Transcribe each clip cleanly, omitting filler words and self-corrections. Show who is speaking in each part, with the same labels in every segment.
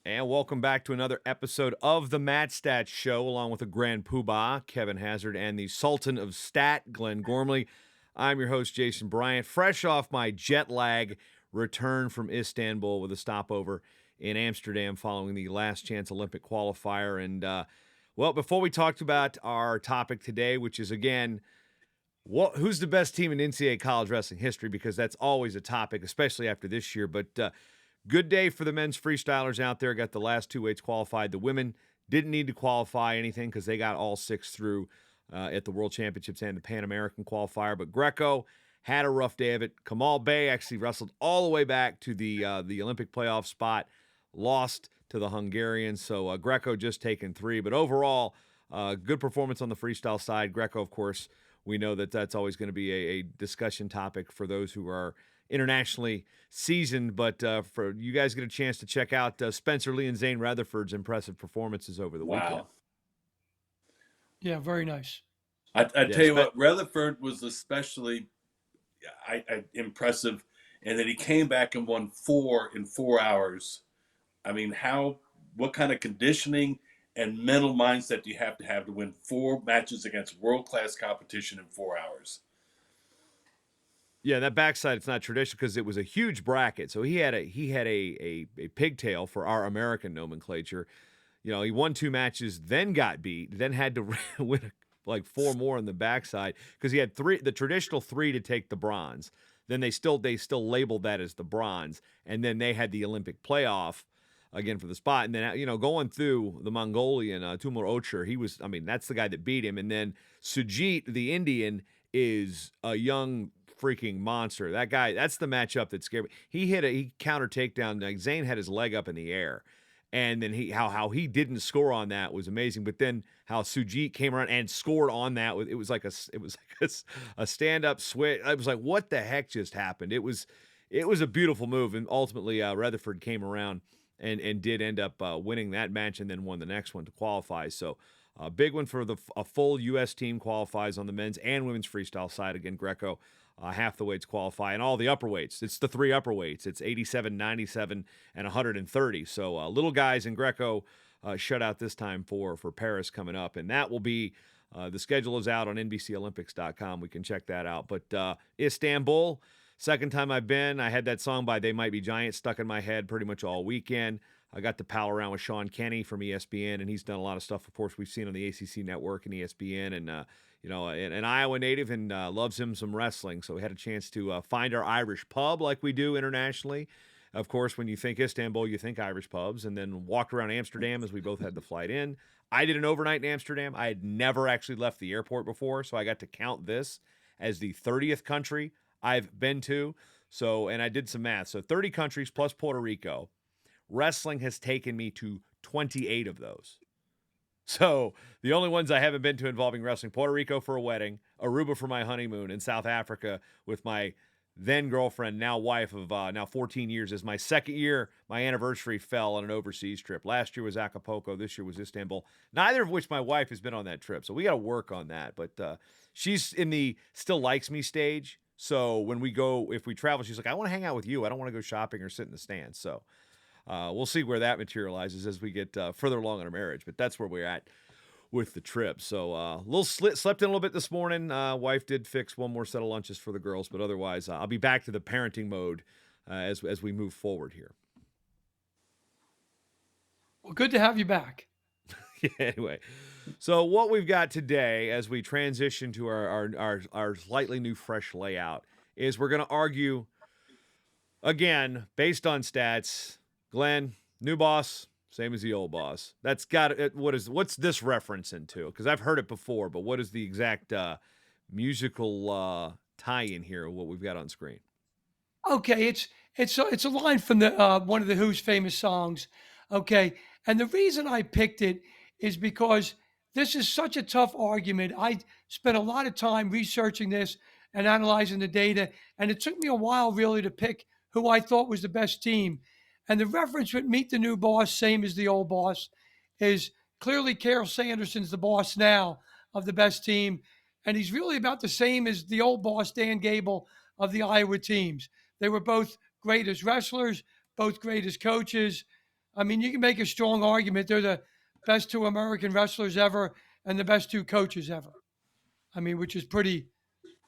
Speaker 1: And welcome back to another episode of the Matt Stat Show, along with the Grand Poobah, Kevin Hazard, and the Sultan of Stat, Glenn Gormley. I'm your host, Jason Bryant, fresh off my jet lag return from Istanbul with a stopover in Amsterdam following the Last Chance Olympic qualifier. And, well, before we talked about our topic today, which is, again, who's the best team in NCAA college wrestling history, because that's always a topic, especially after this year. But good day for the men's freestylers out there. Got the last two weights qualified. The women didn't need to qualify anything because they got all six through at the World Championships and the Pan American qualifier. But Greco had a rough day of it. Kamal Bey actually wrestled all the way back to the Olympic playoff spot, lost to the Hungarians. So Greco just taken three. But overall, good performance on the freestyle side. Greco, of course, we know that that's always going to be a discussion topic for those who are internationally seasoned. But for you guys get a chance to check out Spencer Lee and Zane Rutherford's impressive performances over the weekend.
Speaker 2: Wow.
Speaker 3: Yeah, very nice.
Speaker 2: I
Speaker 1: Yeah,
Speaker 2: tell you what, Rutherford was especially impressive, and that he came back and won 4 in 4 hours. I mean, what kind of conditioning and mental mindset do you have to win 4 matches against world-class competition in 4 hours?
Speaker 1: Yeah, that backside, it's not traditional because it was a huge bracket. So he had a pigtail for our American nomenclature. You know, he won 2 matches, then got beat, then had to win like 4 more on the backside because he had the traditional 3 to take the bronze. Then they still labeled that as the bronze, and then they had the Olympic playoff again for the spot. And then going through the Mongolian Tumor Ocher, that's the guy that beat him. And then Sujit, the Indian, is a young freaking monster. That guy, that's the matchup that scared me. He counter takedown. Like Zane had his leg up in the air. And then how he didn't score on that was amazing. But then how Sujit came around and scored on that, it was like a stand up switch. I was like, what the heck just happened? It was a beautiful move, and ultimately Rutherford came around and did end up winning that match, and then won the next one to qualify. So a big one for a full U.S. team qualifies on the men's and women's freestyle side. Again, Greco. Half the weights qualify, and all the upper weights. It's the 3 upper weights. It's 87, 97, and 130. So little guys in Greco shut out this time for Paris coming up, and that will be the schedule is out on NBCOlympics.com. We can check that out. But Istanbul, second time I've been. I had that song by They Might Be Giants stuck in my head pretty much all weekend. I got to pal around with Sean Kenny from ESPN, and he's done a lot of stuff, of course, we've seen on the ACC network and ESPN, and an Iowa native, and loves him some wrestling. So we had a chance to find our Irish pub like we do internationally. Of course, when you think Istanbul, you think Irish pubs, and then walked around Amsterdam as we both had the flight in. I did an overnight in Amsterdam. I had never actually left the airport before, so I got to count this as the 30th country I've been to. So, and I did some math. So 30 countries plus Puerto Rico. Wrestling has taken me to 28 of those. So the only ones I haven't been to involving wrestling: Puerto Rico for a wedding, Aruba for my honeymoon, and South Africa with my then girlfriend, now wife of now 14 years. As my second year, my anniversary fell on an overseas trip. Last year was Acapulco. This year was Istanbul. Neither of which my wife has been on that trip. So we got to work on that. But she's in the still likes me stage. So when we go, if we travel, she's like, I want to hang out with you. I don't want to go shopping or sit in the stands. So we'll see where that materializes as we get further along in our marriage. But that's where we're at with the trip. So slept in a little bit this morning. Wife did fix one more set of lunches for the girls, but otherwise I'll be back to the parenting mode as we move forward here.
Speaker 3: Well, good to have you back.
Speaker 1: Anyway, so what we've got today as we transition to our slightly new fresh layout is we're going to argue again based on stats. Glenn, new boss, same as the old boss. That's got it. What's this reference into? Because I've heard it before, but what is the exact musical tie-in here? What we've got on screen?
Speaker 3: Okay, it's a line from the one of the Who's famous songs. Okay, and the reason I picked it is because this is such a tough argument. I spent a lot of time researching this and analyzing the data, and it took me a while really to pick who I thought was the best team. And the reference with Meet the New Boss, same as the old boss, is clearly Carol Sanderson's the boss now of the best team, and he's really about the same as the old boss, Dan Gable, of the Iowa teams. They were both great as wrestlers, both great as coaches. I mean, you can make a strong argument they're the best two American wrestlers ever and the best two coaches ever. I mean, which is pretty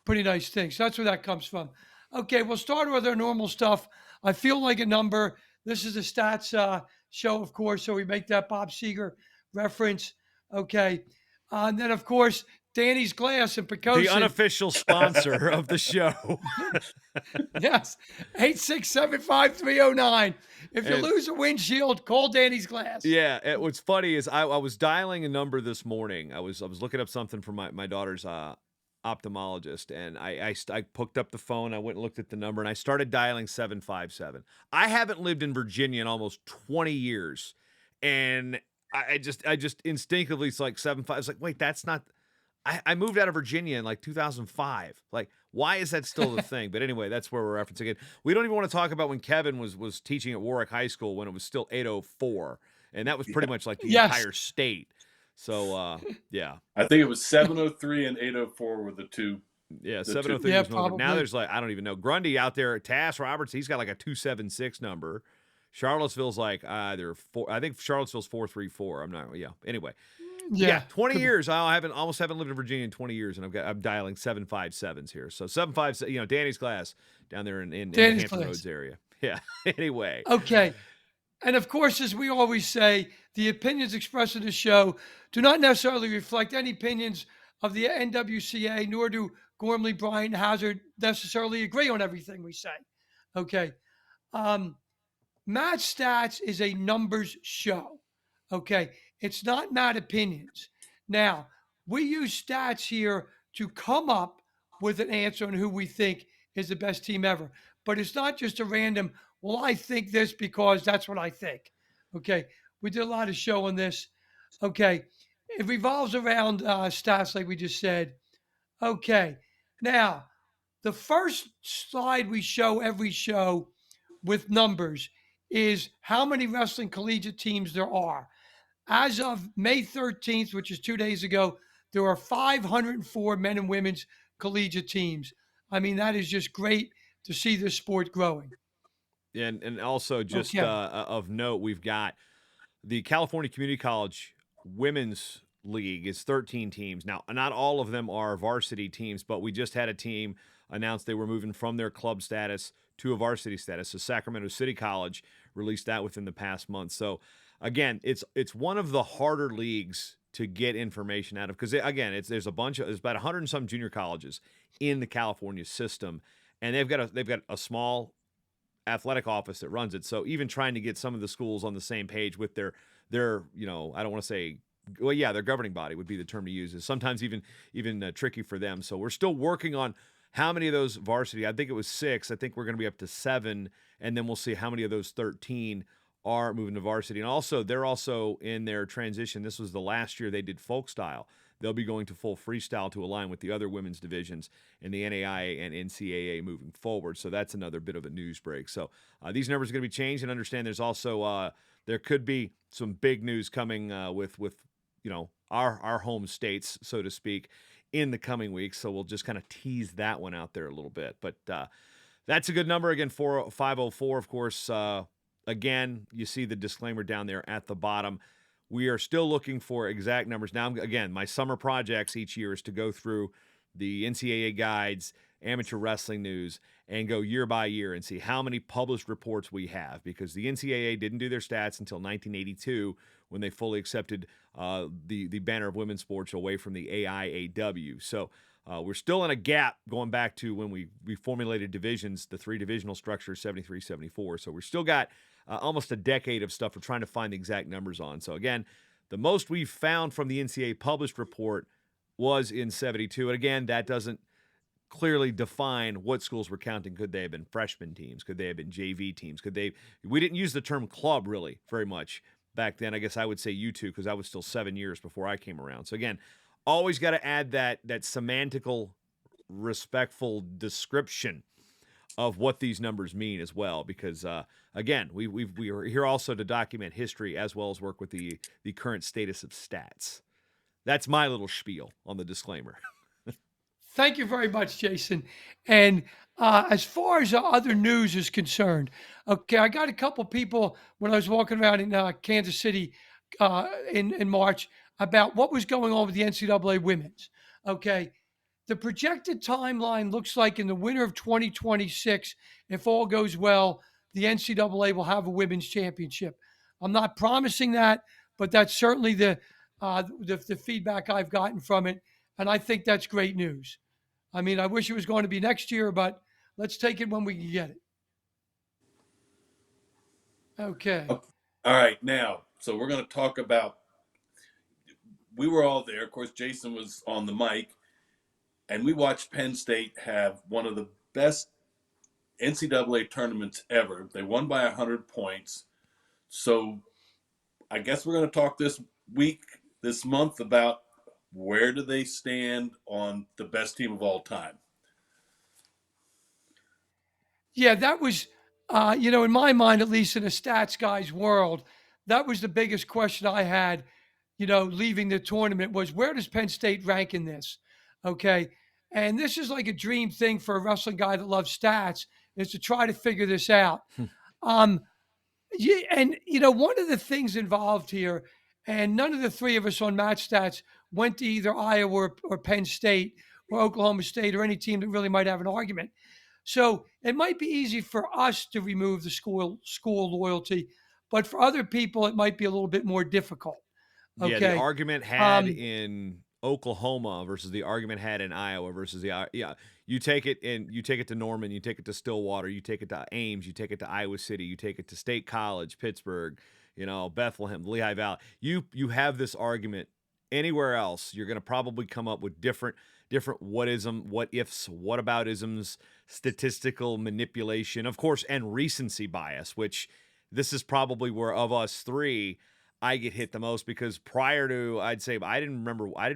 Speaker 3: nice thing. So that's where that comes from. Okay, we'll start with our normal stuff. I feel like a number. This is a stats show, of course, so we make that Bob Seger reference. Okay, and then of course Danny's Glass and
Speaker 1: The
Speaker 3: Precocious.
Speaker 1: unofficial sponsor of the show.
Speaker 3: Yes, 8675309. If you
Speaker 1: And-
Speaker 3: lose a windshield, call Danny's Glass.
Speaker 1: Yeah, what's funny is I was dialing a number this morning. I was looking up something for my daughter's ophthalmologist, and I picked up the phone. I went and looked at the number, and I started dialing 757. I haven't lived in Virginia in almost 20 years, and I just instinctively, it's like 75. It's like, wait, that's not. I moved out of Virginia in like 2005. Like, why is that still the thing? But anyway, that's where we're referencing it. We don't even want to talk about when Kevin was teaching at Warwick High School when it was still 804, and that was pretty much like the
Speaker 3: Yes.
Speaker 1: entire state. So yeah.
Speaker 2: I think it was 703 and 804 were the two.
Speaker 1: Yeah,
Speaker 2: The
Speaker 1: 703
Speaker 3: two.
Speaker 1: was one. But now
Speaker 3: Probably.
Speaker 1: there's like, I don't even know. Grundy out there, Tass Roberts, he's got like a 276 number. Charlottesville's like either four. I think Charlottesville's 434. I'm not. Yeah. Anyway, yeah, 20 years. I almost haven't lived in Virginia in 20 years, and I'm dialing 757s here. So 757. Danny's Glass down there in the
Speaker 3: Danny's
Speaker 1: Hampton
Speaker 3: Glass.
Speaker 1: Roads area. Yeah. Anyway.
Speaker 3: Okay. And of course, as we always say, the opinions expressed in the show do not necessarily reflect any opinions of the NWCA, nor do Gormley, Bryant, Hazard necessarily agree on everything we say. Okay. Match Stats is a numbers show. Okay. It's not Matt Opinions. Now, we use stats here to come up with an answer on who we think is the best team ever. But it's not just a random, well, I think this because that's what I think. Okay. We did a lot of show on this. Okay. It revolves around stats, like we just said. Okay. Now, the first slide we show every show with numbers is how many wrestling collegiate teams there are. As of May 13th, which is 2 days ago, there are 504 men and women's collegiate teams. I mean, that is just great to see this sport growing.
Speaker 1: And also just
Speaker 3: Okay.
Speaker 1: of note, we've got the California Community College Women's League is 13 teams. Now, not all of them are varsity teams, but we just had a team announce they were moving from their club status to a varsity status. So Sacramento City College released that within the past month. So again, it's one of the harder leagues to get information out of because again, there's about 100 and some junior colleges in the California system, and they've got a small athletic office that runs it. So even trying to get some of the schools on the same page with their I don't want to say, well, yeah, their governing body would be the term to use, is sometimes even tricky for them. So we're still working on how many of those varsity. I think it was 6. I think we're going to be up to 7, and then we'll see how many of those 13 are moving to varsity. And also, they're also in their transition. This was the last year they did folk style. They'll be going to full freestyle to align with the other women's divisions in the NAIA and NCAA moving forward. So that's another bit of a news break. So these numbers are going to be changed, and understand there's also there could be some big news coming with our home states, so to speak, in the coming weeks. So we'll just kind of tease that one out there a little bit. But that's a good number. Again, 504, of course. Again, you see the disclaimer down there at the bottom. We are still looking for exact numbers. Now, again, my summer projects each year is to go through the NCAA guides, amateur wrestling news, and go year by year and see how many published reports we have, because the NCAA didn't do their stats until 1982 when they fully accepted the banner of women's sports away from the AIAW. So we're still in a gap going back to when we formulated divisions, the 3 divisional structure, 73, 74. So we're still got almost a decade of stuff we're trying to find the exact numbers on. So again, the most we've found from the NCAA published report was in 72. And again, that doesn't clearly define what schools were counting. Could they have been freshman teams? Could they have been JV teams? We didn't use the term club really very much back then. I guess I would say U2 because I was still 7 years before I came around. So again, always got to add that semantical, respectful description of what these numbers mean as well, because again, we are here also to document history as well as work with the current status of stats. That's my little spiel on the disclaimer.
Speaker 3: Thank you very much, Jason. And as far as other news is concerned, okay, I got a couple people when I was walking around in Kansas City in March about what was going on with the NCAA women's. Okay, the projected timeline looks like in the winter of 2026, if all goes well, the NCAA will have a women's championship. I'm not promising that, but that's certainly the feedback I've gotten from it, and I think that's great news. I mean, I wish it was going to be next year, but let's take it when we can get it. Okay.
Speaker 2: Okay. All right, now, so we're going to talk about. We were all there. Of course, Jason was on the mic, and we watched Penn State have one of the best NCAA tournaments ever. They won by 100 points. So I guess we're going to talk this month, about where do they stand on the best team of all time.
Speaker 3: Yeah, that was, in my mind, at least in a stats guy's world, that was the biggest question I had, leaving the tournament was where does Penn State rank in this? Okay. And this is like a dream thing for a wrestling guy that loves stats is to try to figure this out. um, yeah, and one of the things involved here, and none of the three of us on Match Stats went to either Iowa or Penn State or Oklahoma State or any team that really might have an argument. So it might be easy for us to remove the school loyalty, but for other people, it might be a little bit more difficult.
Speaker 1: Yeah, the
Speaker 3: Okay.
Speaker 1: argument had in Oklahoma versus the argument had in Iowa versus you take it to Norman, you take it to Stillwater, you take it to Ames, you take it to Iowa City, you take it to State College, Pittsburgh, Bethlehem, Lehigh Valley. You have this argument anywhere else, you're going to probably come up with different what ifs, what about isms, statistical manipulation, of course, and recency bias, which this is probably where of us three I get hit the most because prior to, I'd say, I didn't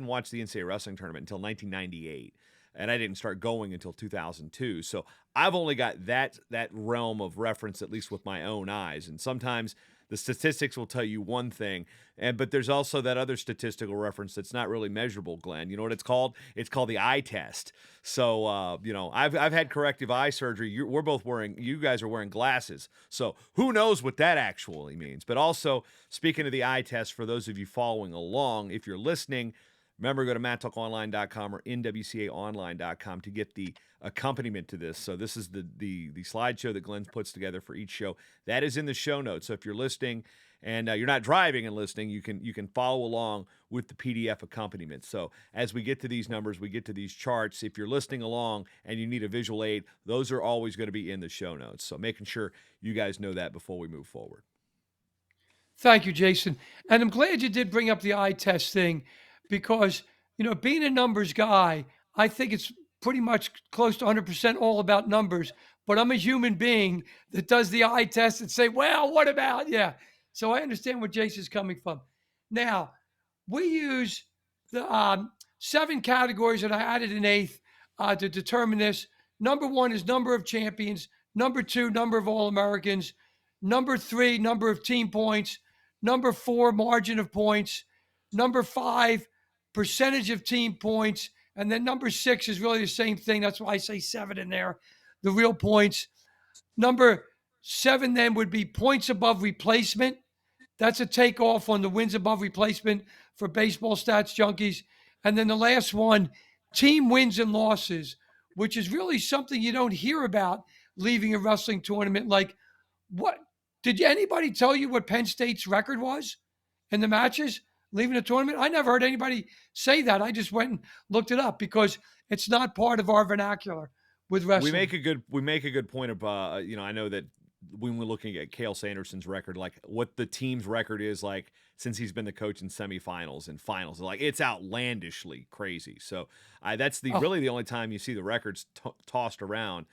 Speaker 1: watch the NCAA wrestling tournament until 1998, and I didn't start going until 2002. So I've only got that realm of reference, at least with my own eyes. And sometimes the statistics will tell you one thing, but there's also that other statistical reference that's not really measurable, Glenn. You know what it's called? It's called the eye test. So, I've had corrective eye surgery. You guys are wearing glasses. So who knows what that actually means? But also, speaking of the eye test, for those of you following along, if you're listening, remember, go to MatTalkOnline.com or NWCAOnline.com to get the accompaniment to this. So this is the slideshow that Glenn puts together for each show. That is in the show notes. So if you're listening and you're not driving and listening, you can follow along with the PDF accompaniment. So as we get to these numbers, we get to these charts. If you're listening along and you need a visual aid, those are always going to be in the show notes. So making sure you guys know that before we move forward.
Speaker 3: Thank you, Jason. And I'm glad you did bring up the eye test thing because, being a numbers guy, I think it's pretty much close to 100% all about numbers. But I'm a human being that does the eye test and say, well, what about? Yeah. So I understand where Jason's coming from. Now, we use the 7 categories, and I added an 8th to determine this. Number 1 is number of champions. Number 2, number of All-Americans. Number 3, number of team points. Number 4, margin of points. Number 5, percentage of team points. And then number 6 is really the same thing. That's why I say 7 in there, the real points. Number 7 then would be points above replacement. That's a takeoff on the wins above replacement for baseball stats junkies. And then the last one, team wins and losses, which is really something you don't hear about leaving a wrestling tournament. Like, what did anybody tell you what Penn State's record was in the matches leaving the tournament? I never heard anybody say that. I just went and looked it up because it's not part of our vernacular with wrestling.
Speaker 1: We make a good point of I know that when we're looking at Cale Sanderson's record, like what the team's record is like since he's been the coach in semifinals and finals, like it's outlandishly crazy. So that's really the only time you see the records tossed around.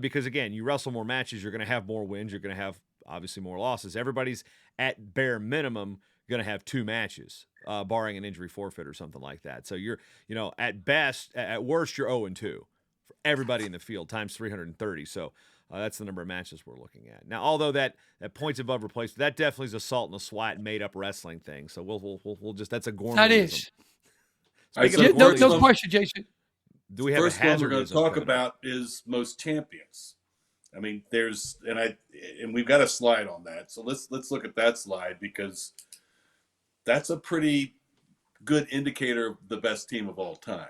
Speaker 1: Because again, you wrestle more matches, you're going to have more wins, you're going to have obviously more losses. Everybody's at bare minimum going to have 2 matches, barring an injury forfeit or something like that. So you're, at best, at worst, you're 0-2 for everybody in the field times 330. So that's the number of matches we're looking at. Now, although that points above replacement, that definitely is a salt and a SWAT made up wrestling thing. So we'll just, that's a gourmet.
Speaker 3: That is.
Speaker 2: Right,
Speaker 3: no question, Jason.
Speaker 1: Do we have a
Speaker 2: First one we're going to
Speaker 1: hazardism
Speaker 2: talk
Speaker 1: coming up?
Speaker 2: about is most champions. I mean, and we've got a slide on that. So let's look at that slide, because that's a pretty good indicator of the best team of all time.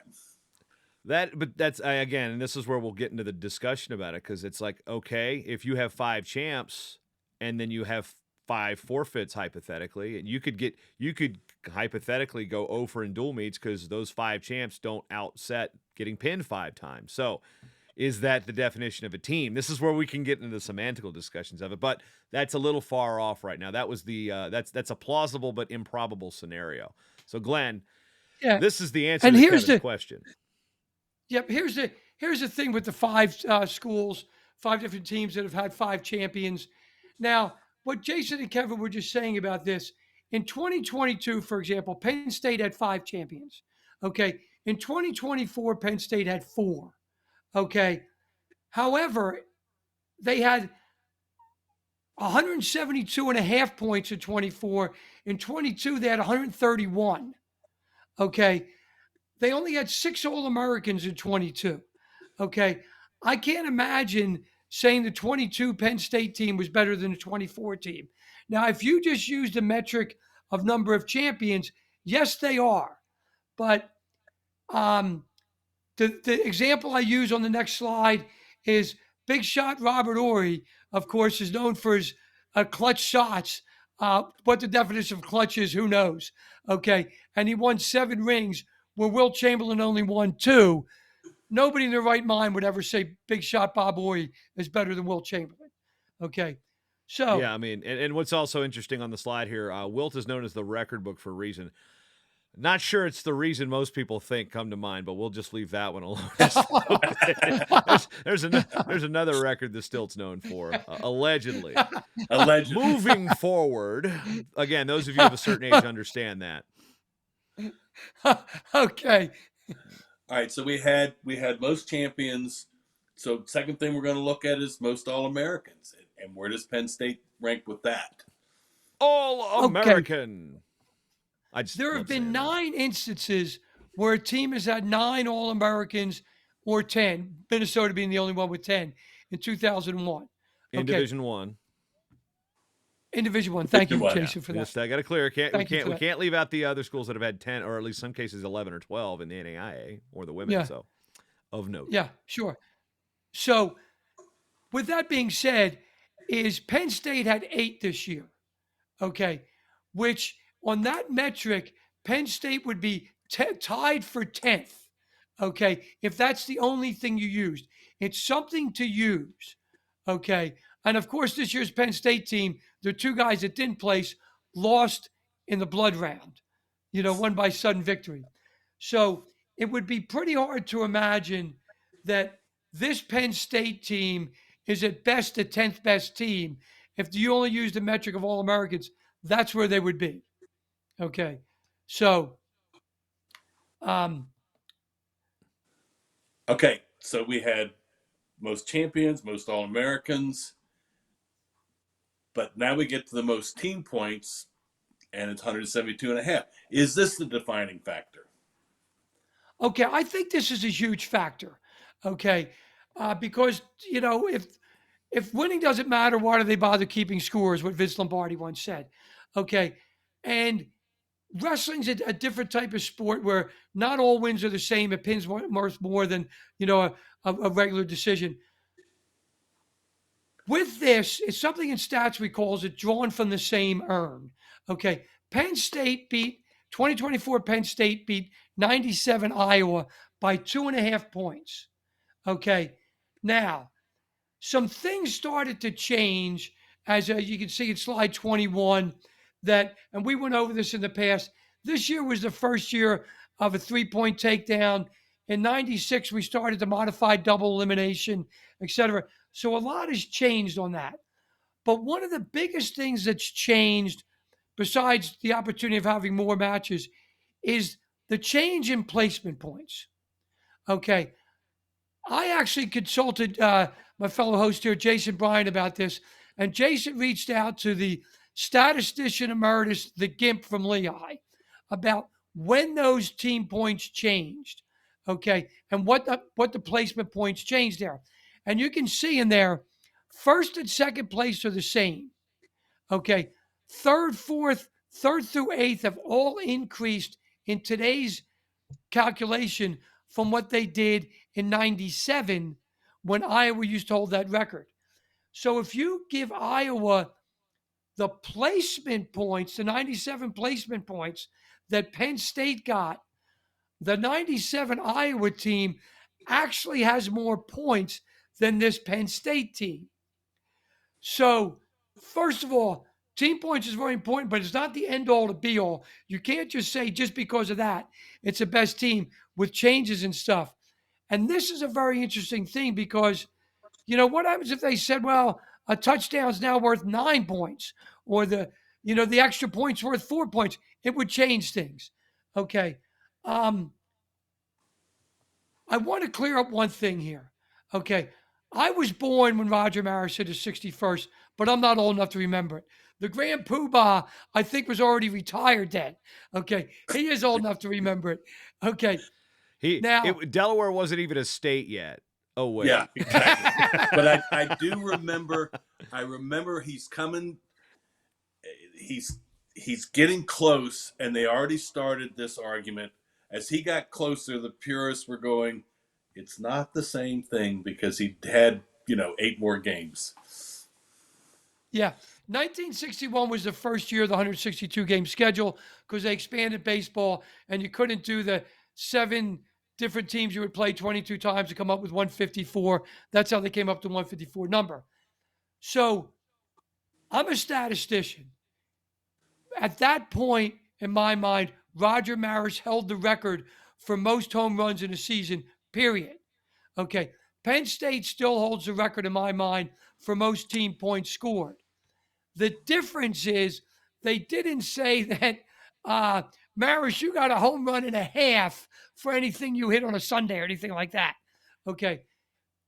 Speaker 1: But that's again, and this is where we'll get into the discussion about it, because it's like, okay, if you have 5 champs and then you have 5 forfeits hypothetically, and you could hypothetically go 0 for in dual meets because those 5 champs don't outset getting pinned 5 times. So is that the definition of a team? This is where we can get into the semantical discussions of it, but that's a little far off right now. That was the that's a plausible but improbable scenario. So Glenn,
Speaker 3: Yeah.
Speaker 1: this is the answer
Speaker 3: And
Speaker 1: to
Speaker 3: here's
Speaker 1: Kevin's
Speaker 3: the
Speaker 1: question.
Speaker 3: Yep. Here's the thing with the 5 schools, 5 different teams that have had 5 champions. Now, what Jason and Kevin were just saying about this, in 2022, for example, Penn State had 5 champions. Okay. In 2024, Penn State had 4. Okay. However, they had 172 and a half points in 24. In 22, they had 131. Okay. They only had 6 All-Americans in 22. Okay. I can't imagine saying the 22 Penn State team was better than the 24 team. Now, if you just use the metric of number of champions, yes, they are. But the example I use on the next slide is big shot Robert Ory, of course, is known for his clutch shots. What the definition of clutch is, who knows? Okay. And he won 7 rings where Wilt Chamberlain only won 2. Nobody in their right mind would ever say big shot Bob Ory is better than Wilt Chamberlain. Okay. So,
Speaker 1: Yeah, I mean, and what's also interesting on the slide here, Wilt is known as the record book for a reason. Not sure it's the reason most people think come to mind, but we'll just leave that one alone. there's another record that Stilt's known for, allegedly.
Speaker 2: Allegedly.
Speaker 1: Moving forward, again, those of you of a certain age understand that.
Speaker 3: okay.
Speaker 2: All right, so we had most champions. So second thing we're going to look at is most All-Americans, and where does Penn State rank with that?
Speaker 1: All American.
Speaker 3: There have been 9 instances where a team has had 9 All-Americans or 10. Minnesota being the only one with 10 in 2001.
Speaker 1: In Division 1.
Speaker 3: In Division 1. Thank you,
Speaker 2: Division 1,
Speaker 3: Jason, for that.
Speaker 1: Yes, I got to clear. We
Speaker 3: Thank you
Speaker 1: can't leave out the other schools that have had 10, or at least some cases 11 or 12 in the NAIA or the women.
Speaker 3: Yeah.
Speaker 1: So, of note.
Speaker 3: Yeah, sure. So, with that being said, is Penn State had 8 this year. Okay, which on that metric, Penn State would be tied for 10th. Okay, if that's the only thing you used, it's something to use. Okay, and of course, this year's Penn State team, the 2 guys that didn't place, lost in the blood round, won by sudden victory. So it would be pretty hard to imagine that this Penn State team is at best the 10th best team. If you only use the metric of All-Americans, that's where they would be. Okay. So,
Speaker 2: Okay, so we had most champions, most All-Americans, but now we get to the most team points, and it's 172 and a half. Is this the defining factor?
Speaker 3: Okay, I think this is a huge factor. Okay, because if winning doesn't matter, why do they bother keeping scores? What Vince Lombardi once said. Okay, and wrestling's a different type of sport where not all wins are the same. It pins more than a regular decision. With this, it's something in stats we calls it drawn from the same urn. Okay, Penn State beat 2024. Penn State beat 97 Iowa by 2.5 points. Okay, now some things started to change as you can see in slide 21. And we went over this in the past. This year was the first year of a 3-point takedown. In 96, we started the modified double elimination, etc. So a lot has changed on that. But one of the biggest things that's changed, besides the opportunity of having more matches, is the change in placement points. Okay. I actually consulted my fellow host here, Jason Bryan, about this. And Jason reached out to the statistician emeritus, the GIMP from Lehigh, about when those team points changed. Okay, and what the placement points changed there, and you can see in there, first and second place are the same. Okay, third, fourth, third through eighth have all increased in today's calculation from what they did in '97 when Iowa used to hold that record. So if you give Iowa the placement points, the '97 placement points that Penn State got, the '97 Iowa team actually has more points than this Penn State team. So, first of all, team points is very important, but it's not the end all to be all. You can't just say just because of that, it's the best team with changes and stuff. And this is a very interesting thing because, what happens if they said, well, a touchdown's now worth 9 points or the extra point's worth 4 points? It would change things. Okay. I want to clear up one thing here. Okay. I was born when Roger Maris hit his 61st, but I'm not old enough to remember it. The Grand Poobah, I think, was already retired then. Okay. He is old enough to remember it. Okay.
Speaker 1: Delaware wasn't even a state yet. Oh, wait.
Speaker 2: Yeah, exactly. But I do remember, he's coming, he's getting close, and they already started this argument. As he got closer, the purists were going, it's not the same thing because he had, 8 more games.
Speaker 3: Yeah. 1961 was the first year of the 162 game schedule because they expanded baseball and you couldn't do the 7 different teams you would play 22 times to come up with 154. That's how they came up to 154 number. So I'm a statistician. At that point, in my mind, Roger Maris held the record for most home runs in a season, period. Okay. Penn State still holds the record in my mind for most team points scored. The difference is they didn't say that, Maris, you got a home run and a half for anything you hit on a Sunday or anything like that. Okay.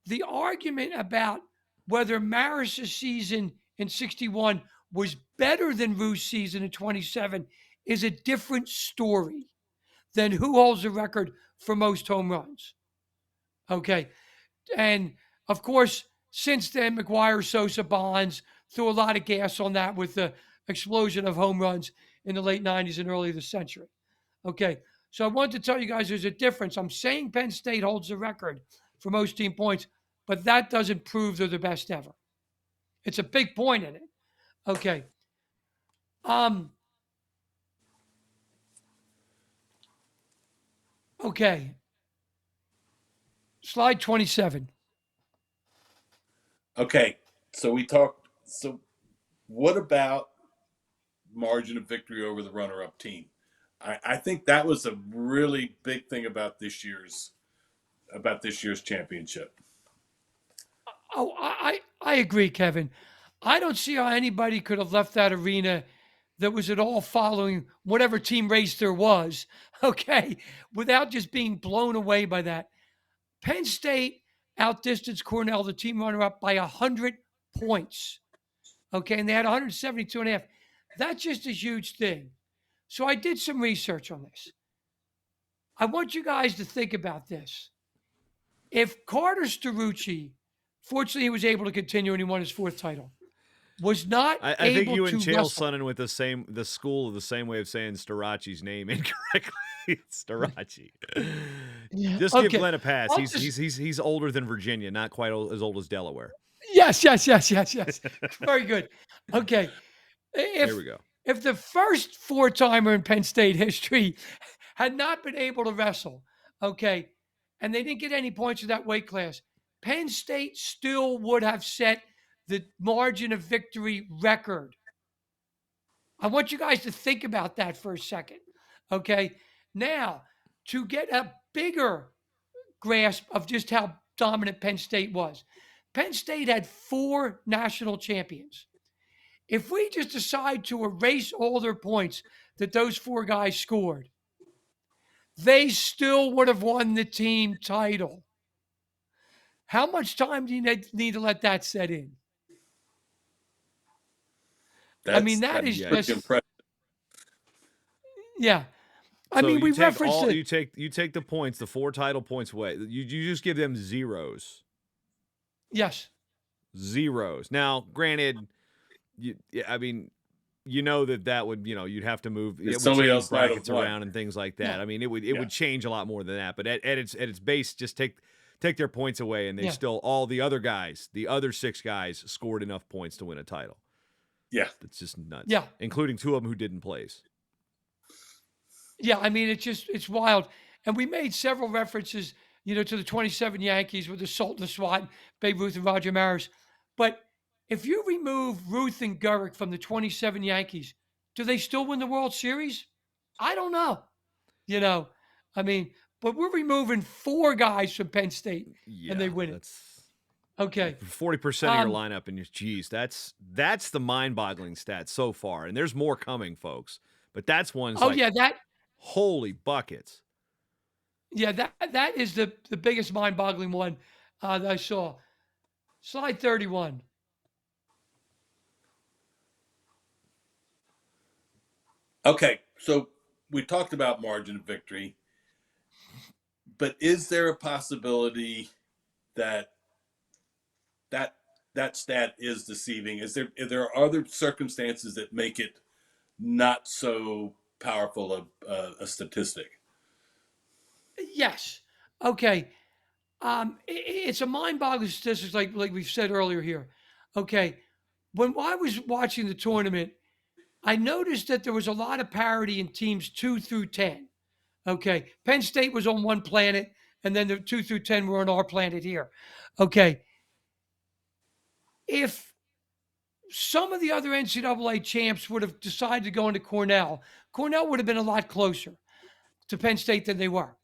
Speaker 3: The argument about whether Maris's season in 61 was better than Ruth's season in 27 is a different story than who holds the record for most home runs. Okay. And of course, since then, McGuire, Sosa, Bonds threw a lot of gas on that with the explosion of home runs in the late 90s and early this century. Okay. So I want to tell you guys there's a difference. I'm saying Penn State holds the record for most team points, but that doesn't prove they're the best ever. It's a big point in it. Okay. Okay. Slide 27.
Speaker 2: Okay, so what about margin of victory over the runner-up team? I think that was a really big thing about this year's championship.
Speaker 3: Oh, I agree, Kevin. I don't see how anybody could have left that arena that was at all following whatever team race there was, okay, without just being blown away by that. Penn State outdistanced Cornell, the team runner-up, by 100 points. Okay, and they had 172 and a half. That's just a huge thing. So I did some research on this. I want you guys to think about this. If Carter Sterucci, fortunately he was able to continue and he won his 4th title, was not
Speaker 1: I
Speaker 3: able
Speaker 1: think you
Speaker 3: to
Speaker 1: and Chael
Speaker 3: wrestle.
Speaker 1: Sonnen with the school of the same way of saying Starachi's name incorrectly. It's Starachi. Just give
Speaker 3: Okay.
Speaker 1: Glenn a pass.
Speaker 3: I'll
Speaker 1: He's older than Virginia, not quite as old as Delaware.
Speaker 3: Yes. Very good. Okay.
Speaker 1: There we go.
Speaker 3: If the first 4-timer in Penn State history had not been able to wrestle, okay, and they didn't get any points in that weight class, Penn State still would have set the margin of victory record. I want you guys to think about that for a second, okay? Now, to get a bigger grasp of just how dominant Penn State was, Penn State had 4 national champions. If we just decide to erase all their points that those 4 guys scored, they still would have won the team title. How much time do you need to let that set in? That is
Speaker 2: pretty
Speaker 3: just
Speaker 2: impressive.
Speaker 3: Yeah. I
Speaker 1: So
Speaker 3: mean,
Speaker 1: you
Speaker 3: we
Speaker 1: take
Speaker 3: referenced it.
Speaker 1: you take the points, the 4 title points away. You just give them zeros.
Speaker 3: Yes.
Speaker 1: Zeros. Now, granted, I mean, you know that would, you'd have to move. It would
Speaker 2: Somebody
Speaker 1: change
Speaker 2: else might have
Speaker 1: brackets
Speaker 2: won.
Speaker 1: around and things like that.
Speaker 3: Yeah.
Speaker 1: I mean, it
Speaker 2: Yeah.
Speaker 1: would change a lot more than that. But at its base, just take their points away, and they
Speaker 3: Yeah.
Speaker 1: still, all the other guys, the other 6 guys, scored enough points to win a title.
Speaker 2: Yeah.
Speaker 1: That's just nuts.
Speaker 3: Yeah.
Speaker 1: Including 2 of them who didn't place.
Speaker 3: Yeah, I mean, it's wild. And we made several references, to the 27 Yankees with the Sultan of SWAT, Babe Ruth and Roger Maris. But if you remove Ruth and Gurrick from the 27 Yankees, do they still win the World Series? I don't know. I mean, but we're removing 4 guys from Penn State
Speaker 1: Yeah,
Speaker 3: and they win it.
Speaker 1: that's
Speaker 3: Okay.
Speaker 1: 40% of your lineup, and geez, that's the mind-boggling stat so far. And there's more coming, folks. But that's one.
Speaker 3: Oh, yeah,
Speaker 1: holy buckets.
Speaker 3: Yeah, that is the biggest mind-boggling one that I saw. Slide 31.
Speaker 2: Okay, so we talked about margin of victory, but is there a possibility that stat is deceiving? Is there other circumstances that make it not so powerful a statistic?
Speaker 3: Yes. Okay. It's a mind-boggling statistics, like we've said earlier here. Okay. When I was watching the tournament, I noticed that there was a lot of parity in teams 2 through 10. Okay. Penn State was on one planet, and then the 2 through 10 were on our planet here. Okay. If some of the other NCAA champs would have decided to go into Cornell would have been a lot closer to Penn State than they were.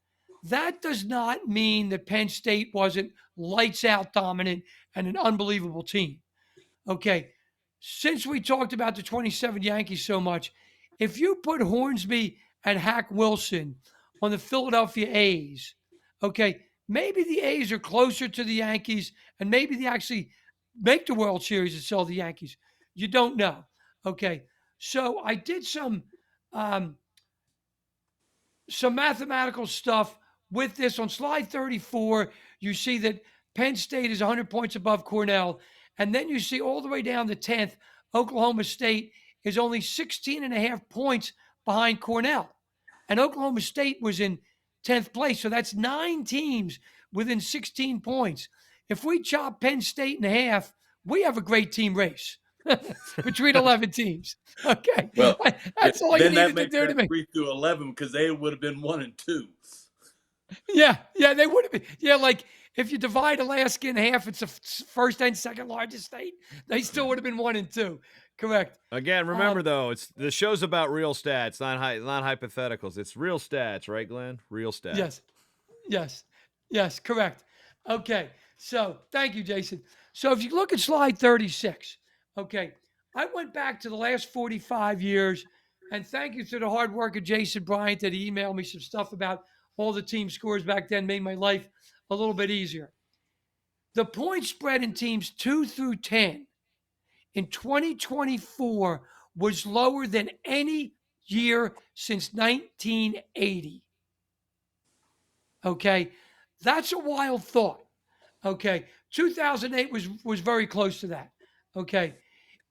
Speaker 3: That does not mean that Penn State wasn't lights out dominant and an unbelievable team. Okay. Since we talked about the 27 Yankees so much, if you put Hornsby and Hack Wilson on the Philadelphia A's, okay, maybe the A's are closer to the Yankees and maybe they actually make the World Series and sell the Yankees. You don't know. Okay. So I did some mathematical stuff with this. On slide 34, you see that Penn State is 100 points above Cornell. And then you see all the way down to 10th, Oklahoma State is only 16 and a half points behind Cornell. And Oklahoma State was in 10th place. So that's 9 teams within 16 points. If we chop Penn State in half, we have a great team race between 11 teams. Okay.
Speaker 2: Well,
Speaker 3: that's all you
Speaker 2: then that
Speaker 3: needed to
Speaker 2: makes
Speaker 3: do to
Speaker 2: that
Speaker 3: me.
Speaker 2: 3 through 11 because they would have been 1 and 2.
Speaker 3: Yeah, they would have been. Yeah, like if you divide Alaska in half, it's the first and second largest state. They still would have been 1 and 2. Correct.
Speaker 1: Again, remember though, it's the show's about real stats, not hypotheticals. It's real stats, right, Glenn? Real stats.
Speaker 3: Yes. Correct. Okay. So thank you, Jason. So if you look at slide 36, okay, I went back to the last 45 years, and thank you to the hard work of Jason Bryant that he emailed me some stuff about all the team scores back then, made my life a little bit easier. The point spread in teams 2 through 10 in 2024 was lower than any year since 1980. Okay, that's a wild thought. Okay, 2008 was very close to that. Okay,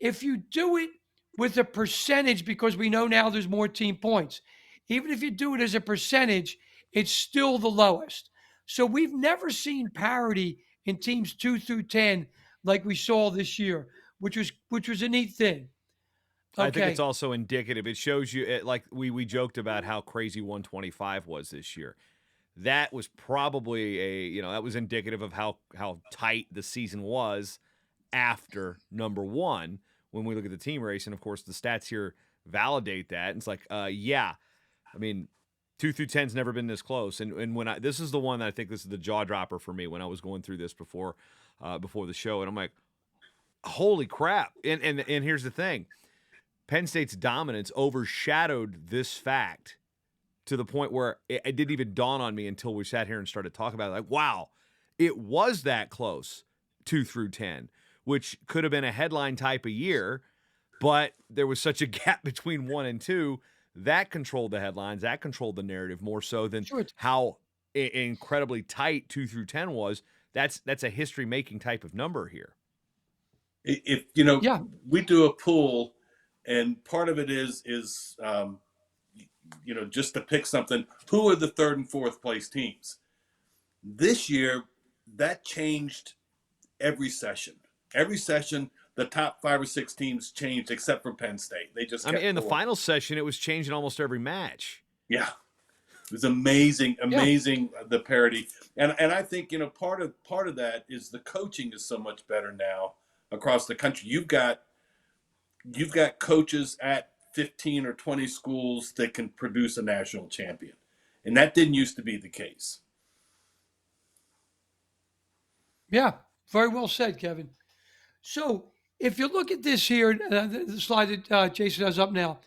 Speaker 3: if you do it with a percentage, because we know now there's more team points, even if you do it as a percentage, it's still the lowest. So we've never seen parity in teams 2 through 10 like we saw this year, which was a neat thing. Okay.
Speaker 1: I think it's also indicative. It shows you, like we joked about how crazy 125 was this year. That was probably that was indicative of how tight the season was after number 1 when we look at the team race. And of course, the stats here validate that. And it's like, yeah, I mean, 2 through 10's never been this close. And when this is the one that I think this is the jaw dropper for me when I was going through this before the show. And I'm like, holy crap. And here's the thing. Penn State's dominance overshadowed this fact to the point where it didn't even dawn on me until we sat here and started talking about it. Like, wow, it was that close, 2 through 10, which could have been a headline type of year, but there was such a gap between 1 and 2 that controlled the headlines, that controlled the narrative more so than
Speaker 3: Sure.
Speaker 1: how incredibly tight 2 through 10 was. That's a history making type of number here.
Speaker 2: If
Speaker 3: Yeah.
Speaker 2: we do a pool, and part of it is just to pick something, who are the third and fourth place teams? This year, that changed every session. Every session, the top 5 or 6 teams changed, except for Penn State. They just
Speaker 1: I mean,
Speaker 2: kept
Speaker 1: in the
Speaker 2: going.
Speaker 1: final session, it was changing almost every match.
Speaker 2: Yeah, it was amazing, the parity, and I think part of that is the coaching is so much better now across the country. You've got coaches at 15 or 20 schools that can produce a national champion, and that didn't used to be the case.
Speaker 3: Yeah. Very well said, Kevin. So if you look at this here, the slide that Jason has up now,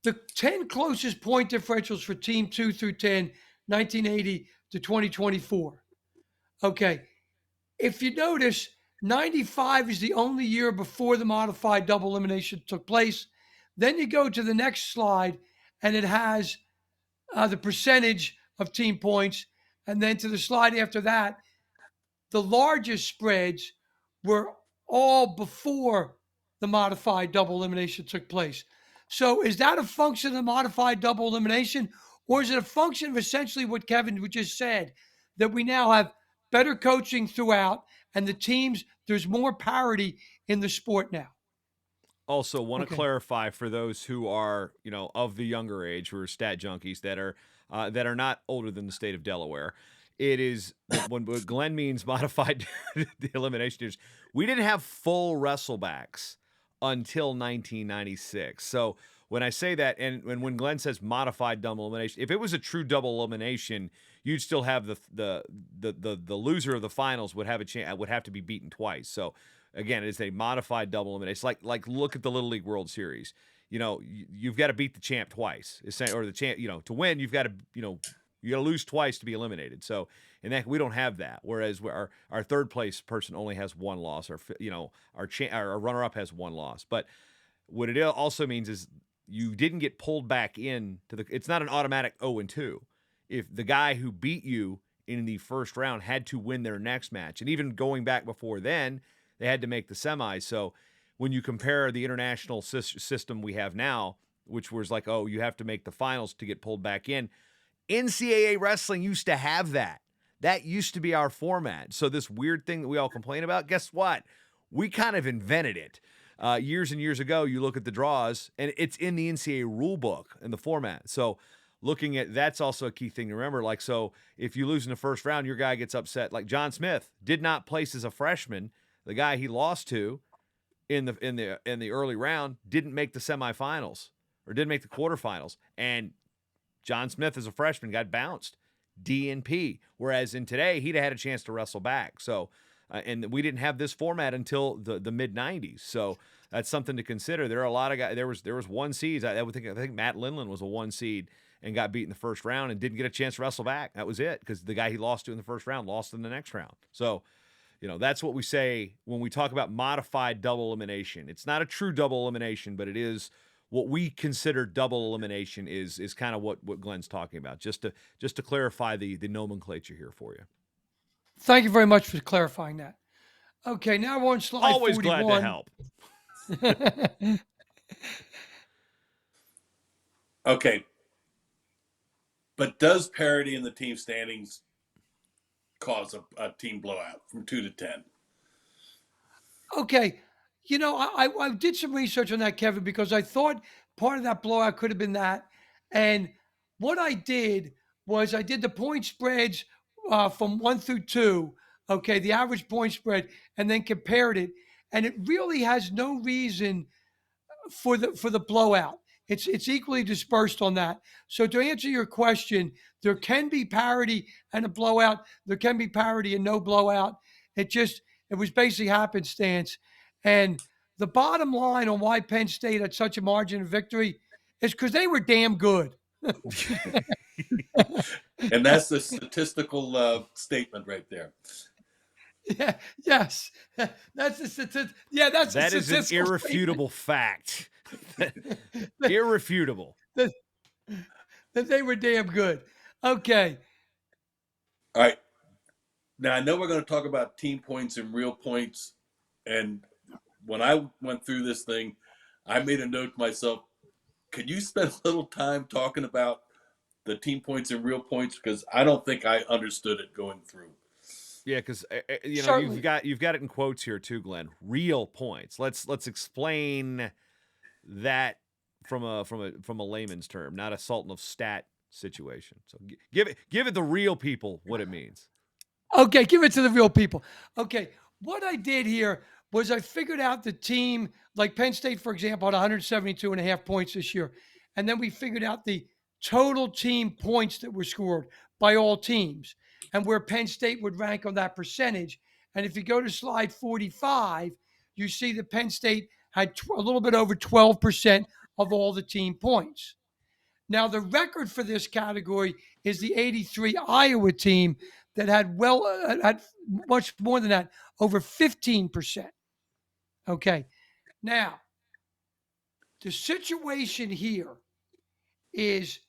Speaker 3: the 10 closest point differentials for Team 2 through 10, 1980 to 2024. Okay. If you notice, 95 is the only year before the modified double elimination took place. Then you go to the next slide, and it has the percentage of team points. And then to the slide after that, the largest spreads were all before the modified double elimination took place. So is that a function of the modified double elimination, or is it a function of essentially what Kevin just said, that we now have better coaching throughout and the teams, there's more parity in the sport now?
Speaker 1: Also, want to
Speaker 3: Okay.
Speaker 1: clarify for those who are, of the younger age, who are stat junkies that are not older than the state of Delaware. It is when what Glenn means modified the elimination years. We didn't have full wrestlebacks until 1996. So when I say that, and when Glenn says modified double elimination, if it was a true double elimination, you'd still have the loser of the finals would have a chance, would have to be beaten twice. So again, it is a modified double elimination. Like look at the Little League World Series. You've got to beat the champ twice, or the champ. To win, you've got to you got to lose twice to be eliminated. So in that, we don't have that. Whereas our third place person only has one loss, or our runner up has one loss. But what it also means is you didn't get pulled back in to the. It's not an automatic 0-2. If the guy who beat you in the first round had to win their next match, and even going back before then, they had to make the semis. So when you compare the international system we have now, which was like, oh, you have to make the finals to get pulled back in. NCAA wrestling used to have that. That used to be our format. So this weird thing that we all complain about, guess what? We kind of invented it. Years and years ago, you look at the draws, and it's in the NCAA rule book and the format. So looking at that's also a key thing to remember. Like, so if you lose in the first round, your guy gets upset. Like John Smith did not place as a freshman. The guy he lost to in the early round didn't make the semifinals or didn't make the quarterfinals. And John Smith as a freshman got bounced, DNP. Whereas in today, he'd have had a chance to wrestle back. So, and we didn't have this format until the mid '90s. So that's something to consider. There are a lot of guys. There was one seed. I think Matt Lindland was a 1 seed and got beat in the first round and didn't get a chance to wrestle back. That was it, because the guy he lost to in the first round lost in the next round. So, that's what we say when we talk about modified double elimination. It's not a true double elimination, but it is what we consider double elimination is kind of what Glenn's talking about. Just to clarify the nomenclature here for you.
Speaker 3: Thank you very much for clarifying that. Okay, now we're on slide
Speaker 1: Always
Speaker 3: 41.
Speaker 1: glad to help.
Speaker 2: Okay. But does parity in the team standings cause a team blowout from 2 to 10?
Speaker 3: Okay. I did some research on that, Kevin, because I thought part of that blowout could have been that. And what I did was I did the point spreads from 1 through 2, okay, the average point spread, and then compared it. And it really has no reason for the blowout. It's equally dispersed on that. So to answer your question, there can be parity and a blowout. There can be parity and no blowout. It was basically happenstance. And the bottom line on why Penn State had such a margin of victory is because they were damn good.
Speaker 2: And that's the statistical statement right there.
Speaker 3: Yeah. Yes. That's the statistic. Yeah, that's
Speaker 1: that
Speaker 3: the
Speaker 1: is an irrefutable fact. Irrefutable.
Speaker 3: that they were damn good. Okay.
Speaker 2: All right. Now I know we're going to talk about team points and real points. And when I went through this thing, I made a note to myself, could you spend a little time talking about the team points and real points? Because I don't think I understood it going through.
Speaker 1: Yeah, because you've
Speaker 3: Certainly.
Speaker 1: got it in quotes here too, Glenn. Real points. Let's explain that from a layman's term, not a Sultan of Stat situation. So give it the real people what it means.
Speaker 3: Okay, give it to the real people. Okay, what I did here was I figured out the team, like Penn State, for example, had 172 and a half points this year. And then we figured out the total team points that were scored by all teams and where Penn State would rank on that percentage. And if you go to slide 45, you see that Penn State had a little bit over 12% of all the team points. Now, the record for this category is the 83 Iowa team that had much more than that, over 15%. Okay. Now, the situation here is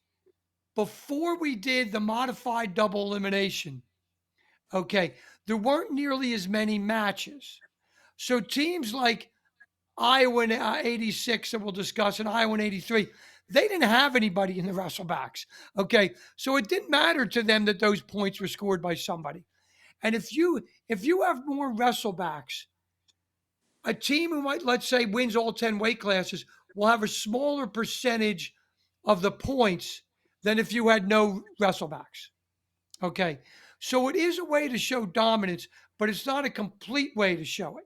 Speaker 3: before we did the modified double elimination, okay, there weren't nearly as many matches. So teams like Iowa in 86 that we'll discuss and Iowa in 83, they didn't have anybody in the wrestlebacks. Okay. So it didn't matter to them that those points were scored by somebody. And if you have more wrestlebacks, a team who might, let's say, wins all 10 weight classes will have a smaller percentage of the points than if you had no wrestlebacks. Okay. So it is a way to show dominance, but it's not a complete way to show it.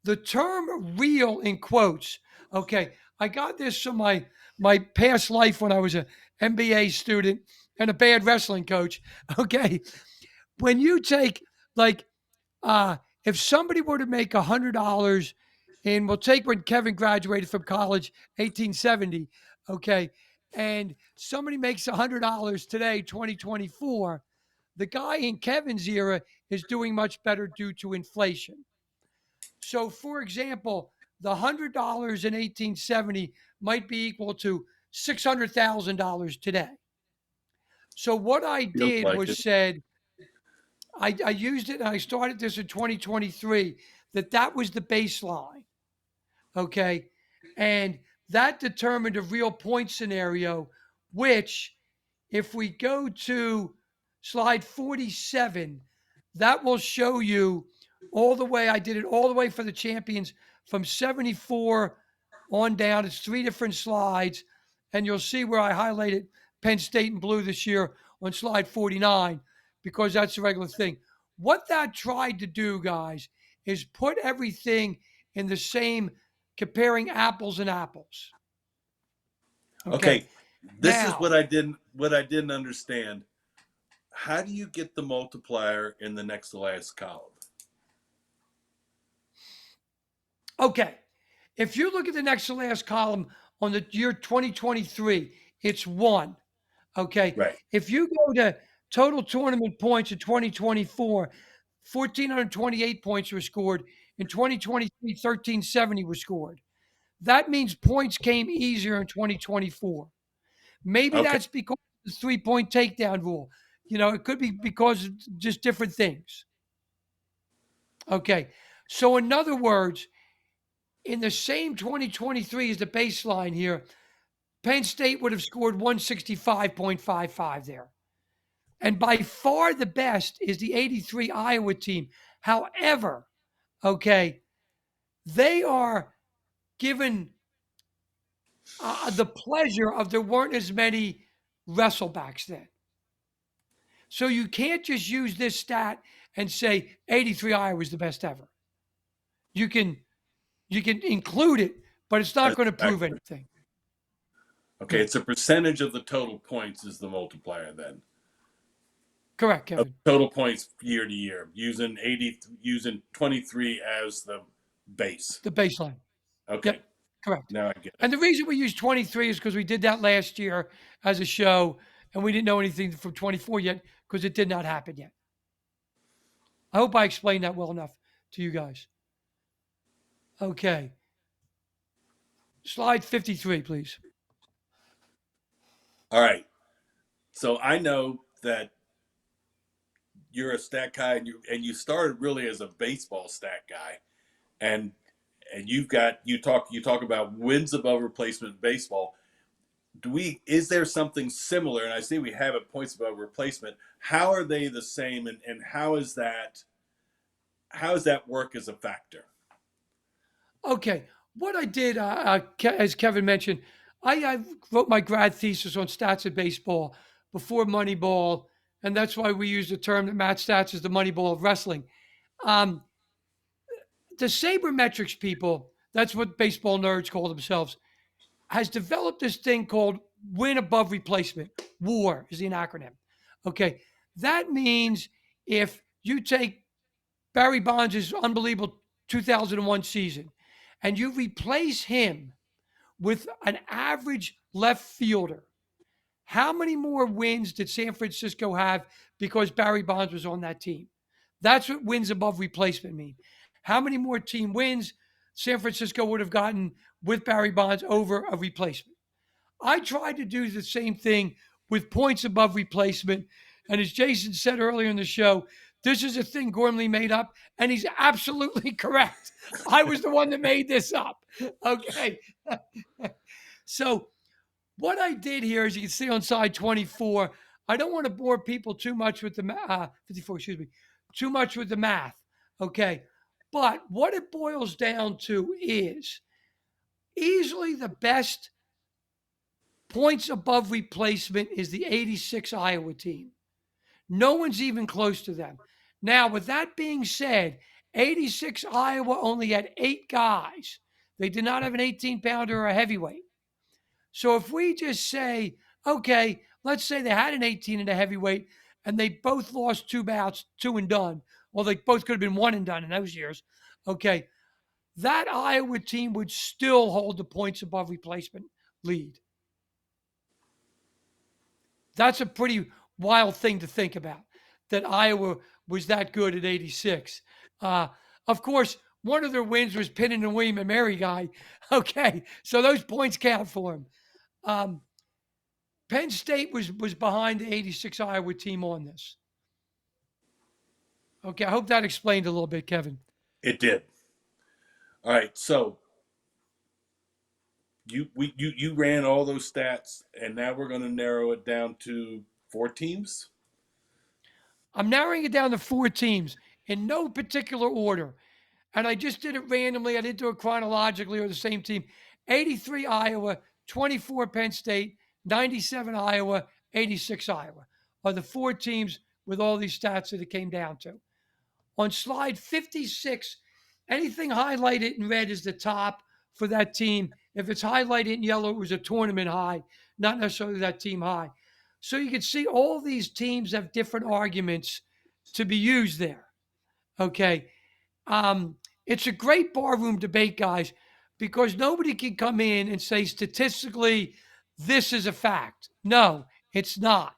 Speaker 3: The term real in quotes, okay, I got this from my past life when I was an MBA student and a bad wrestling coach. Okay. When you take like if somebody were to make $100, and we'll take when Kevin graduated from college, 1870, okay, and somebody makes $100 today, 2024, the guy in Kevin's era is doing much better due to inflation. So, for example, the $100 in 1870 might be equal to $600,000 today. So, what I
Speaker 2: Feels
Speaker 3: did
Speaker 2: like
Speaker 3: was
Speaker 2: it.
Speaker 3: said, I used it and I started this in 2023, that was the baseline. Okay. And that determined a real point scenario, which, if we go to slide 47, that will show you all the way. I did it all the way for the champions from 74 on down. It's three different slides. And you'll see where I highlighted Penn State in blue this year on slide 49, because that's the regular thing. What that tried to do, guys, is put everything in the same, comparing apples and apples. Okay.
Speaker 2: Okay. This is
Speaker 3: Now,
Speaker 2: what I didn't understand. How do you get the multiplier in the next to last column?
Speaker 3: okay. If you look at the next to last column on the year 2023, it's one. Okay.
Speaker 2: Right.
Speaker 3: If you go to total tournament points in 2024, 1,428 points were scored. In 2023, 1,370 were scored. That means points came easier in 2024. Maybe
Speaker 2: Okay.
Speaker 3: that's because of the 3 point takedown rule. It could be because of just different things. Okay. So, in other words, in the same 2023 as the baseline here, Penn State would have scored 165.55 there. And by far the best is the 83 Iowa team. However, okay, they are given the pleasure of there weren't as many wrestlebacks then. So you can't just use this stat and say 83 Iowa is the best ever. You can include it, but it's not
Speaker 2: That's
Speaker 3: going to prove
Speaker 2: accurate.
Speaker 3: anything.
Speaker 2: Okay. It's a percentage of the total points is the multiplier then.
Speaker 3: Correct,
Speaker 2: Of
Speaker 3: Kevin.
Speaker 2: total points year to year, using 23 as the base.
Speaker 3: The baseline.
Speaker 2: Okay.
Speaker 3: Yep, correct.
Speaker 2: Now I get it.
Speaker 3: And the reason we use 23 is because we did that last year as a show, and we didn't know anything from 24 yet because it did not happen yet. I hope I explained that well enough to you guys. Okay. Slide 53, please.
Speaker 2: All right. So I know that you're a stat guy, and you started really as a baseball stat guy, and you talk about wins above replacement in baseball. Is there something similar? And I see we have it points above replacement. How are they the same, and how does that work as a factor?
Speaker 3: Okay, what I did, as Kevin mentioned, I wrote my grad thesis on stats of baseball before Moneyball, and that's why we use the term that Matt Stats is the Moneyball of wrestling. Um, the sabermetrics people, that's what baseball nerds call themselves, has developed this thing called win above replacement. WAR is the acronym. Okay, that means if you take Barry Bonds' unbelievable 2001 season and you replace him with an average left fielder, how many more wins did San Francisco have because Barry Bonds was on that team? That's what wins above replacement mean. How many more team wins San Francisco would have gotten with Barry Bonds over a replacement? I tried to do the same thing with points above replacement. And as Jason said earlier in the show, this is a thing Gormley made up, and he's absolutely correct. I was the one that made this up. Okay. So, what I did here, as you can see on side 24, I don't want to bore people too much with the 54, excuse me, too much with the math. Okay. But what it boils down to is easily the best points above replacement is the 86 Iowa team. No one's even close to them. Now, with that being said, 86 Iowa only had 8 guys. They did not have an 18-pounder or a heavyweight. So if we just say, okay, let's say they had an 18 and a heavyweight and they both lost 2 bouts, 2 and done. Well, they both could have been 1 and done in those years. Okay, that Iowa team would still hold the points above replacement lead. That's a pretty wild thing to think about, that Iowa was that good at 86. Of course, one of their wins was pinning the William and Mary guy. Okay, so those points count for him. Penn State was behind the 86 Iowa team on this. Okay, I hope that explained a little bit, Kevin.
Speaker 2: It did. All right. So you ran all those stats, and now we're going to narrow it down to 4 teams.
Speaker 3: I'm narrowing it down to 4 teams in no particular order. And I just did it randomly. I didn't do it chronologically or the same team. 83 Iowa, 24 Penn State, 97 Iowa, 86 Iowa are the 4 teams with all these stats that it came down to. On slide 56, anything highlighted in red is the top for that team. If it's highlighted in yellow, it was a tournament high, not necessarily that team high. So you can see all these teams have different arguments to be used there. Okay. It's a great barroom debate, guys, because nobody can come in and say statistically, this is a fact. No, it's not.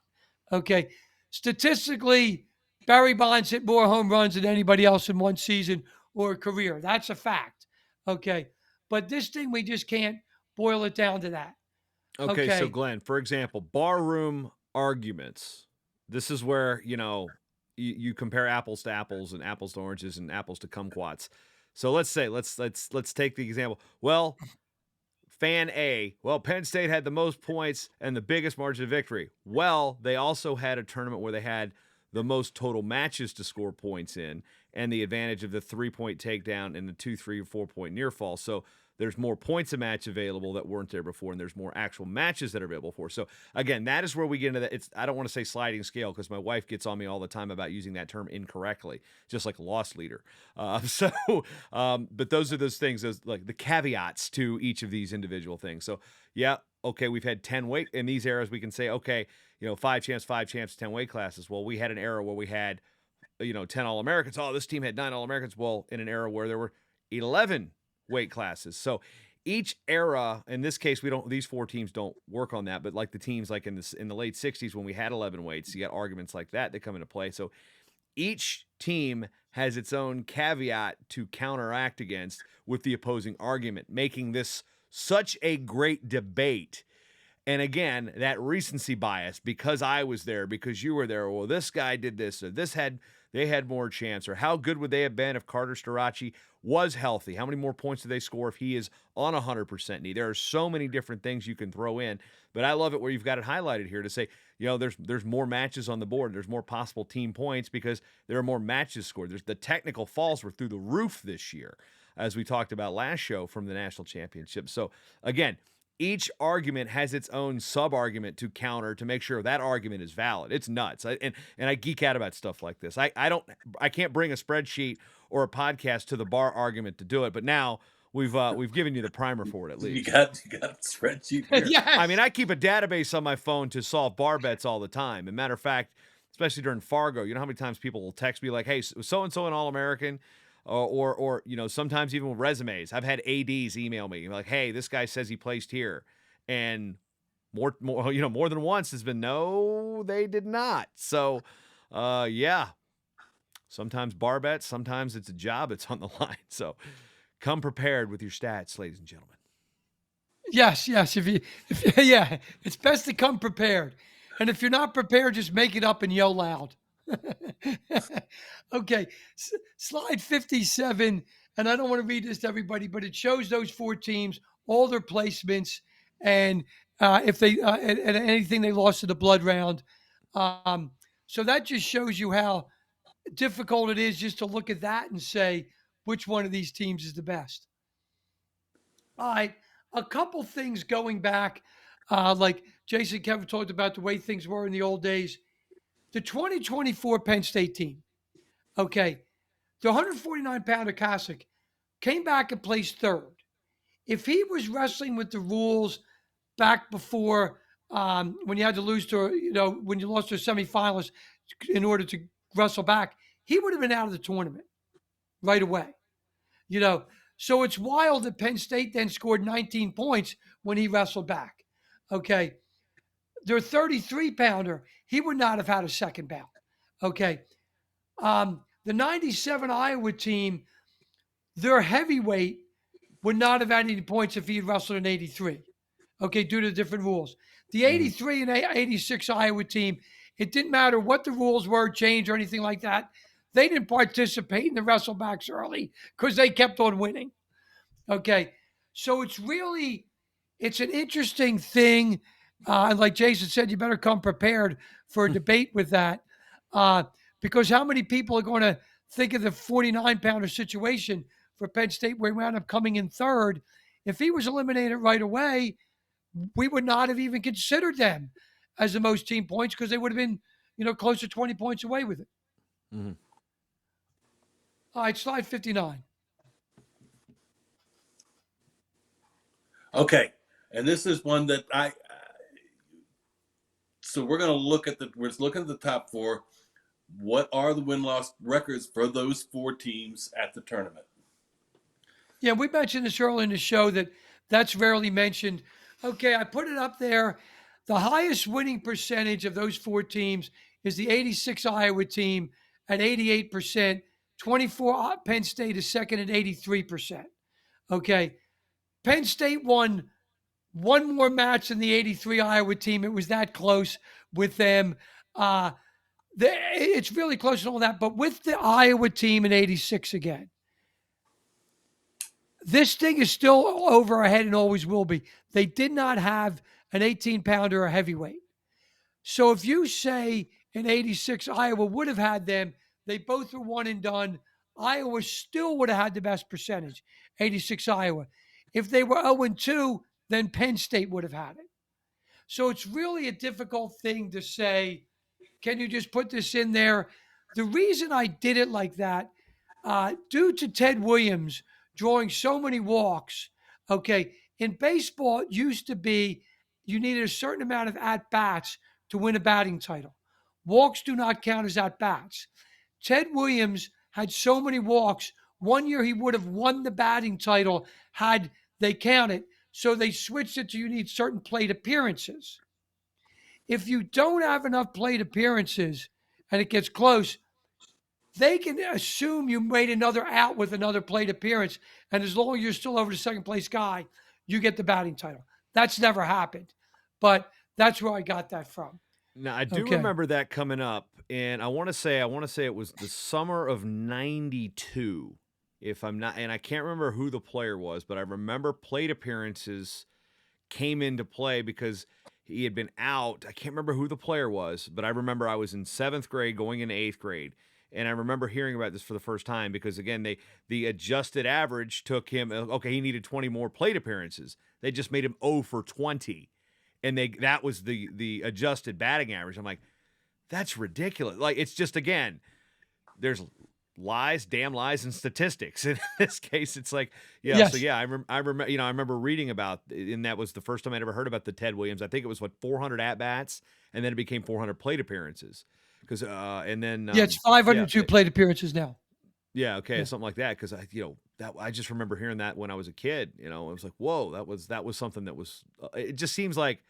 Speaker 3: Okay. Statistically, Barry Bonds hit more home runs than anybody else in one season or a career. That's a fact. Okay. But this thing, we just can't boil it down to that.
Speaker 1: Okay, so
Speaker 3: Okay.
Speaker 1: Glenn, for example, barroom arguments. This is where, you compare apples to apples and apples to oranges and apples to kumquats. So let's take the example. Well, fan A, Penn State had the most points and the biggest margin of victory. Well, they also had a tournament where they had the most total matches to score points in and the advantage of the 3-point takedown and the 2, 3, or 4-point near fall. So there's more points a match available that weren't there before, and there's more actual matches that are available for. So again, that is where we get into that. I don't want to say sliding scale because my wife gets on me all the time about using that term incorrectly, just like loss leader. But those are those things, those like the caveats to each of these individual things. So yeah, okay, we've had 10 weight in these eras. We can say, okay, 5 champs, 10 weight classes. Well, we had an era where we had 10 All-Americans. Oh, this team had 9 All-Americans. Well, in an era where there were 11 weight classes. So each era, in this case, these 4 teams don't work on that, but like the teams like in the late 60s when we had 11 weights, you got arguments like that come into play. So each team has its own caveat to counteract against with the opposing argument, making this such a great debate. And again, that recency bias, because I was there, because you were there, well, this guy did this, or they had more chance, or how good would they have been if Carter Starachi was healthy? How many more points do they score if he is on 100% knee? There are so many different things you can throw in, but I love it where you've got it highlighted here to say, there's more matches on the board. There's more possible team points because there are more matches scored. There's the technical falls were through the roof this year, as we talked about last show from the national championship. So again, each argument has its own sub-argument to counter to make sure that argument is valid. It's nuts. And I geek out about stuff like this. I can't bring a spreadsheet or a podcast to the bar argument to do it, but now we've given you the primer for it at least.
Speaker 2: You got a spreadsheet here?
Speaker 3: Yes.
Speaker 1: I mean, I keep a database on my phone to solve bar bets all the time. As a matter of fact, especially during Fargo, you know how many times people will text me like, "Hey, so-and-so an All-American?" Or sometimes even with resumes. I've had ADs email me like, "Hey, this guy says he placed here," and more than once has been, "No, they did not." So, yeah, sometimes bar bets, sometimes it's a job that's on the line. So, come prepared with your stats, ladies and gentlemen.
Speaker 3: Yes. Yeah, it's best to come prepared. And if you're not prepared, just make it up and yell loud. Okay, slide 57, and I don't want to read this to everybody, but it shows those 4 teams, all their placements, and if they and anything they lost to the blood round. So that just shows you how difficult it is just to look at that and say which one of these teams is the best. All right, a couple things going back, like Jason Kevin talked about the way things were in the old days. The 2024 Penn State team, okay, the 149-pounder Kasich came back and placed 3rd. If he was wrestling with the rules back before when you had to lose to, when you lost to a semifinalist in order to wrestle back, he would have been out of the tournament right away. So it's wild that Penn State then scored 19 points when he wrestled back. Okay. Their 33-pounder, he would not have had a second bout. Okay. The 97 Iowa team, their heavyweight would not have had any points if he had wrestled an 83. Okay, due to different rules. The 83 and 86 Iowa team, it didn't matter what the rules were, changed or anything like that. They didn't participate in the wrestlebacks early because they kept on winning. Okay, so it's an interesting thing. And like Jason said, you better come prepared for a debate with that. Because how many people are going to think of the 49-pounder situation for Penn State where he wound up coming in 3rd? If he was eliminated right away, we would not have even considered them as the most team points because they would have been, close to 20 points away with it.
Speaker 1: Mm-hmm.
Speaker 3: All right, slide 59.
Speaker 2: Okay, and this is one that so we're going to looking at the top 4. What are the win-loss records for those 4 teams at the tournament?
Speaker 3: Yeah, we mentioned this earlier in the show that's rarely mentioned. Okay, I put it up there. The highest winning percentage of those 4 teams is the 86 Iowa team at 88%. 24 Penn State is second at 83%. Okay, Penn State won one more match than the 83 Iowa team. It was that close with them. It's really close to all that, but with the Iowa team in 86 again, this thing is still over our head and always will be. They did not have an 18-pounder or heavyweight. So if you say in 86, Iowa would have had them, they both were one and done. Iowa still would have had the best percentage, 86 Iowa. If they were 0-2, then Penn State would have had it. So it's really a difficult thing to say, can you just put this in there? The reason I did it like that, due to Ted Williams drawing so many walks, okay, in baseball, it used to be you needed a certain amount of at-bats to win a batting title. Walks do not count as at-bats. Ted Williams had so many walks, one year he would have won the batting title had they counted. So they switched it to you need certain plate appearances. If you don't have enough plate appearances and it gets close, they can assume you made another out with another plate appearance. And as long as you're still over the second place guy, you get the batting title. That's never happened. but that's where I got that from.
Speaker 1: Now, I do
Speaker 3: Okay.
Speaker 1: remember that coming up, and I wanna say it was the summer of '92, if I'm not, and I can't remember who the player was, but I remember plate appearances came into play because he had been out. I can't remember who the player was, but I remember I was in 7th grade going into 8th grade, and I remember hearing about this for the first time because again, the adjusted average took him okay, he needed 20 more plate appearances. They just made him 0 for 20. And that was the adjusted batting average. I'm like, that's ridiculous. Like it's just again, there's lies, damn lies, and statistics. In this case, it's like, yeah. So
Speaker 3: Yes.
Speaker 1: yeah, I remember, I remember reading about, and that was the first time I'd ever heard about the Ted Williams. I think it was what 400 at bats, and then it became 400 plate appearances. Because and then
Speaker 3: Yeah, it's
Speaker 1: yeah,
Speaker 3: 502 plate appearances now.
Speaker 1: yeah, okay,
Speaker 3: Yeah.
Speaker 1: something like that. Because that I just remember hearing that when I was a kid. I was like, whoa, that was something that was. It just seems like,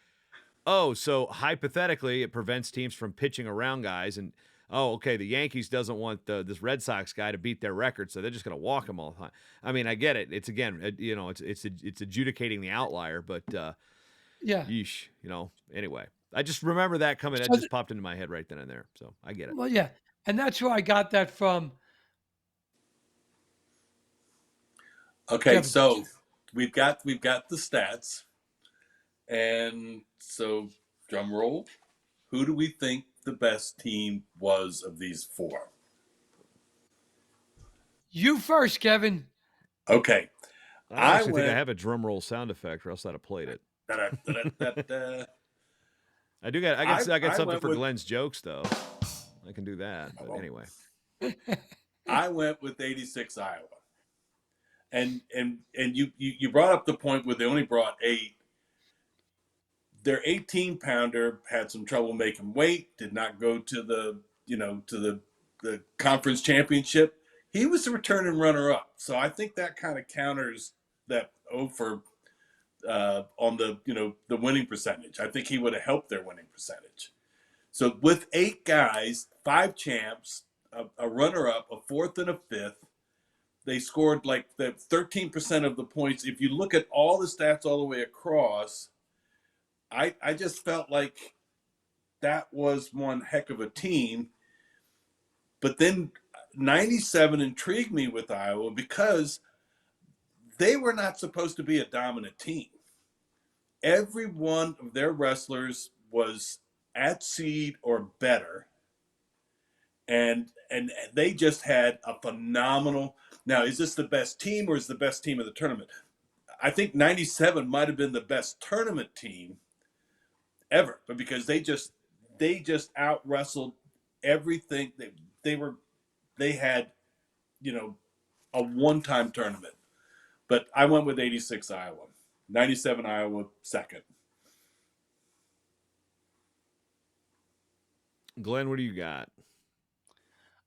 Speaker 1: oh, so hypothetically, it prevents teams from pitching around guys, and oh, okay, the Yankees doesn't want this Red Sox guy to beat their record, so they're just going to walk him all the time. I mean, I get it. It's again, it's adjudicating the outlier, but
Speaker 3: Yeah.
Speaker 1: yeesh, Anyway, I just remember that coming. That
Speaker 3: So,
Speaker 1: just popped into my head right then and there. So I get it.
Speaker 3: well, yeah. And that's where I got that from,
Speaker 2: Okay,
Speaker 3: Kevin.
Speaker 2: so we've got the stats, and so drum roll. Who do we think the best team was of these four?
Speaker 3: You first, Kevin.
Speaker 2: Okay,
Speaker 1: I don't
Speaker 2: I
Speaker 1: actually think I
Speaker 2: went.
Speaker 1: have a drum roll sound effect, or else I'd have played it.
Speaker 2: Da-da-da-da-da.
Speaker 1: I do got I got
Speaker 2: I
Speaker 1: something
Speaker 2: went
Speaker 1: for
Speaker 2: with.
Speaker 1: Glenn's jokes though. I can do that, but anyway.
Speaker 2: I went with 86 Iowa, and you brought up the point where they only brought 8. Their 18-pounder had some trouble making weight. Did not go to the conference championship. He was the returning runner-up, so I think that kind of counters that over on the winning percentage. I think he would have helped their winning percentage. So with 8 guys, 5 champs, a runner-up, a fourth and a fifth, they scored like the 13% of the points. If you look at all the stats all the way across, I just felt like that was one heck of a team. But then 97 intrigued me with Iowa because they were not supposed to be a dominant team. Every one of their wrestlers was at seed or better. And they just had a phenomenal. Now, is this the best team or is the best team of the tournament? I think 97 might have been the best tournament team ever, but because they just out wrestled everything. They had a one-time tournament. But I went with 86 Iowa, 97 Iowa second.
Speaker 1: Glenn, what do you got?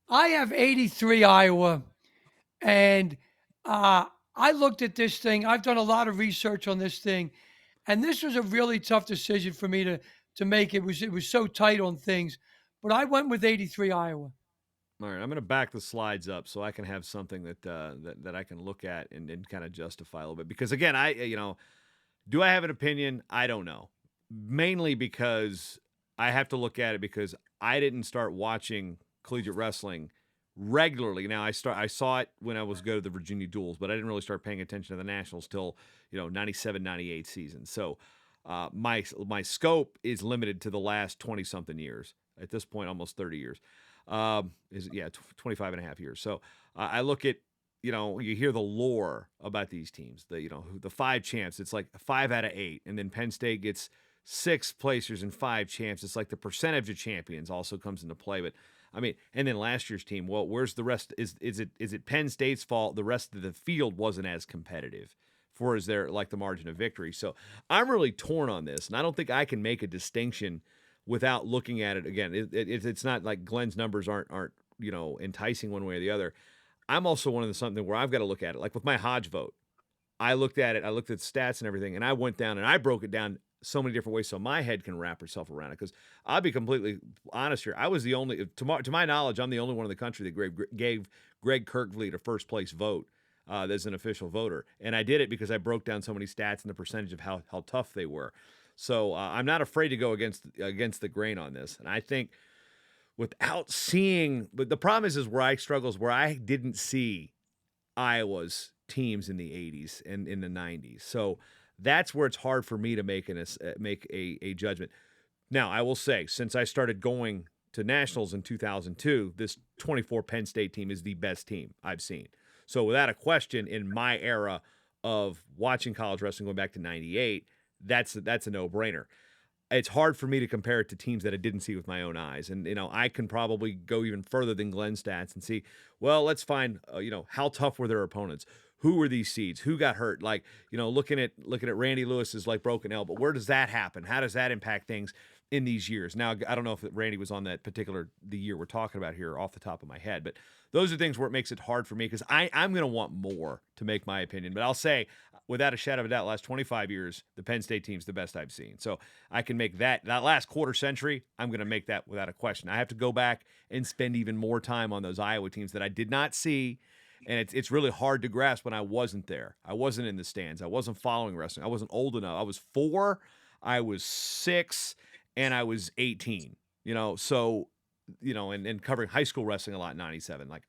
Speaker 3: I have 83 Iowa, and I looked at this thing. I've done a lot of research on this thing, and this was a really tough decision for me to make. It was so tight on things, but I went with 83 Iowa.
Speaker 1: All right, I'm going to back the slides up so I can have something that I can look at and kind of justify a little bit. Because again, do I have an opinion? I don't know. Mainly because I have to look at it because I didn't start watching collegiate wrestling regularly. Now I saw it when I was go to the Virginia Duels, but I didn't really start paying attention to the Nationals till 97, 98 season. So my scope is limited to the last 20 something years. At this point, almost 30 years. 25 and a half years. So I look at, you hear the lore about these teams, the 5 champs, it's like 5 out of 8. And then Penn State gets 6 placers and 5 champs. It's like the percentage of champions also comes into play. But I mean, and then last year's team, well, where's the rest? Is it Penn State's fault? The rest of the field wasn't as competitive for is there like the margin of victory. So I'm really torn on this. And I don't think I can make a distinction without looking at it again. It's not like Glenn's numbers aren't enticing one way or the other. I'm also one of the something where I've got to look at it. Like with my Hodge vote, I looked at it, I looked at the stats and everything, and I went down and I broke it down so many different ways so my head can wrap herself around it. Because I'll be completely honest here, I was the only, to my knowledge, I'm the only one in the country that gave Greg Kirkvliet a first place vote as an official voter, and I did it because I broke down so many stats and the percentage of how tough they were. So I'm not afraid to go against the grain on this. And I think without seeing, but the problem is where I struggle is where I didn't see Iowa's teams in the 80s and in the 90s. So that's where it's hard for me to make a judgment. Now, I will say, since I started going to nationals in 2002, this 24 Penn State team is the best team I've seen. So without a question, in my era of watching college wrestling going back to 98, that's a no-brainer. It's hard for me to compare it to teams that I didn't see with my own eyes. And, I can probably go even further than Glenn's stats and see, well, let's find, how tough were their opponents? Who were these seeds? Who got hurt? Like, looking at Randy Lewis's like broken elbow. Where does that happen? How does that impact things in these years? Now, I don't know if Randy was on the year we're talking about here off the top of my head, but those are things where it makes it hard for me because I'm going to want more to make my opinion. But I'll say, without a shadow of a doubt, last 25 years, the Penn State team's the best I've seen. So I can make that last quarter century, I'm going to make that without a question. I have to go back and spend even more time on those Iowa teams that I did not see. And it's really hard to grasp when I wasn't there. I wasn't in the stands. I wasn't following wrestling. I wasn't old enough. I was 4, I was 6, and I was 18. So, and covering high school wrestling a lot in 97. Like,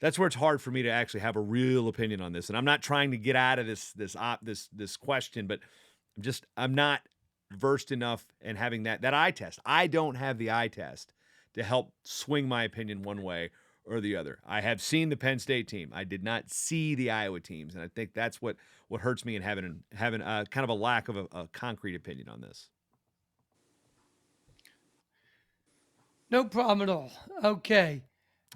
Speaker 1: that's where it's hard for me to actually have a real opinion on this. And I'm not trying to get out of this question, but I'm not versed enough in having that eye test. I don't have the eye test to help swing my opinion one way or the other. I have seen the Penn State team. I did not see the Iowa teams, and I think that's what hurts me in having kind of a lack of a concrete opinion on this.
Speaker 3: No problem at all. Okay.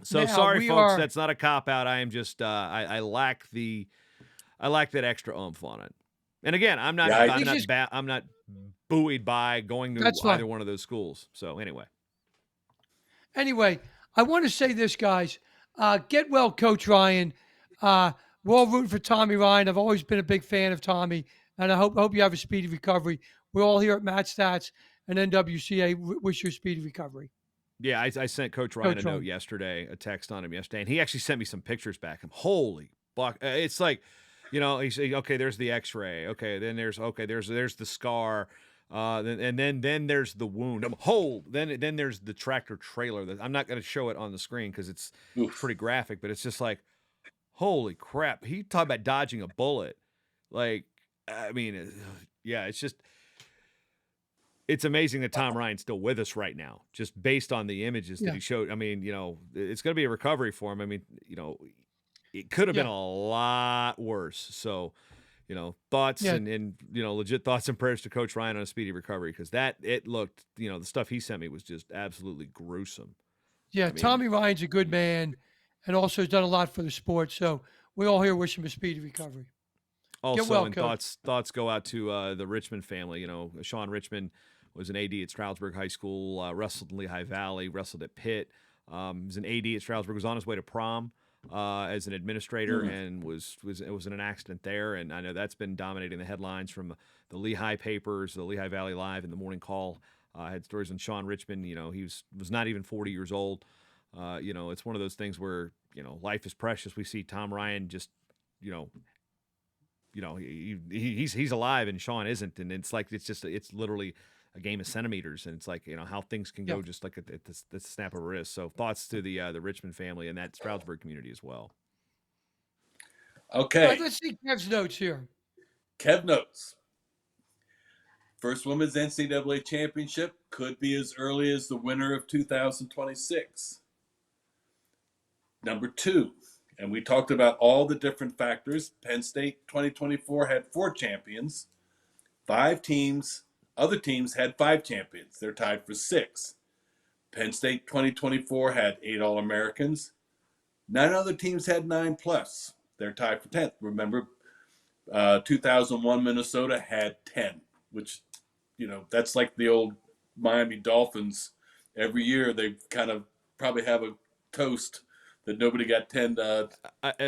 Speaker 1: So
Speaker 3: Now,
Speaker 1: sorry,
Speaker 3: we
Speaker 1: folks.
Speaker 3: are-
Speaker 1: That's not a cop out. I am just I lack that extra oomph on it. And again, I'm not
Speaker 2: Yeah,
Speaker 1: I'm not buoyed by going to
Speaker 3: That's
Speaker 1: either
Speaker 3: fine.
Speaker 1: one of those schools. So anyway.
Speaker 3: Anyway, I want to say this, guys. Get well, Coach Ryan. We're all rooting for Tommy Ryan. I've always been a big fan of Tommy, and I hope you have a speedy recovery. We're all here at Match Stats and NWCA wish you a speedy recovery.
Speaker 1: Yeah, I sent Coach Ryan
Speaker 3: Coach
Speaker 1: a note
Speaker 3: Ryan.
Speaker 1: yesterday, a text on him yesterday, and he actually sent me some pictures back. I'm holy buck. It's like, he said, okay, there's the X-ray. Okay, then there's the scar. Then there's the wound. Then there's the tractor trailer. I'm not going to show it on the screen because it's
Speaker 2: Oof.
Speaker 1: pretty graphic, but it's just like, holy crap. He talked about dodging a bullet. Like, I mean, yeah, it's amazing that Tom Ryan's still with us right now, just based on the images that
Speaker 3: Yeah.
Speaker 1: he showed. I mean, it's going to be a recovery for him. I mean, it could have been
Speaker 3: Yeah.
Speaker 1: a lot worse. So, thoughts
Speaker 3: Yeah.
Speaker 1: and legit thoughts and prayers to Coach Ryan on a speedy recovery because it looked, the stuff he sent me was just absolutely gruesome.
Speaker 3: Yeah.
Speaker 1: I mean,
Speaker 3: Tommy Ryan's a good man and also has done a lot for the sport. So we all here wish him a speedy recovery.
Speaker 1: also,
Speaker 3: well,
Speaker 1: and
Speaker 3: Coach.
Speaker 1: thoughts go out to the Richmond family. Sean Richmond was an AD at Stroudsburg High School, wrestled in Lehigh Valley, wrestled at Pitt. He was an AD at Stroudsburg, was on his way to prom as an administrator, and was in an accident there. And I know that's been dominating the headlines from the Lehigh papers, the Lehigh Valley Live, and the Morning Call. Had stories on Sean Richmond. He was not even 40 years old. It's one of those things where life is precious. We see Tom Ryan just he's alive and Sean isn't, and it's like it's literally a game of centimeters, and it's like how things can go
Speaker 3: Yeah.
Speaker 1: just like at the snap of a wrist. So thoughts to the Richmond family and that Stroudsburg community as well.
Speaker 3: All
Speaker 2: Okay.
Speaker 3: right, let's see Kev's notes here.
Speaker 2: Kev notes. First women's NCAA championship could be as early as the winter of 2026. Number 2, and we talked about all the different factors. Penn State 2024 had 4 champions. 5 teams, other teams had 5 champions. They're tied for 6. Penn State 2024 had 8 All-Americans. 9 other teams had 9 plus. They're tied for 10th. Remember, 2001 Minnesota had 10, which, that's like the old Miami Dolphins. Every year they kind of probably have a toast that nobody got 10.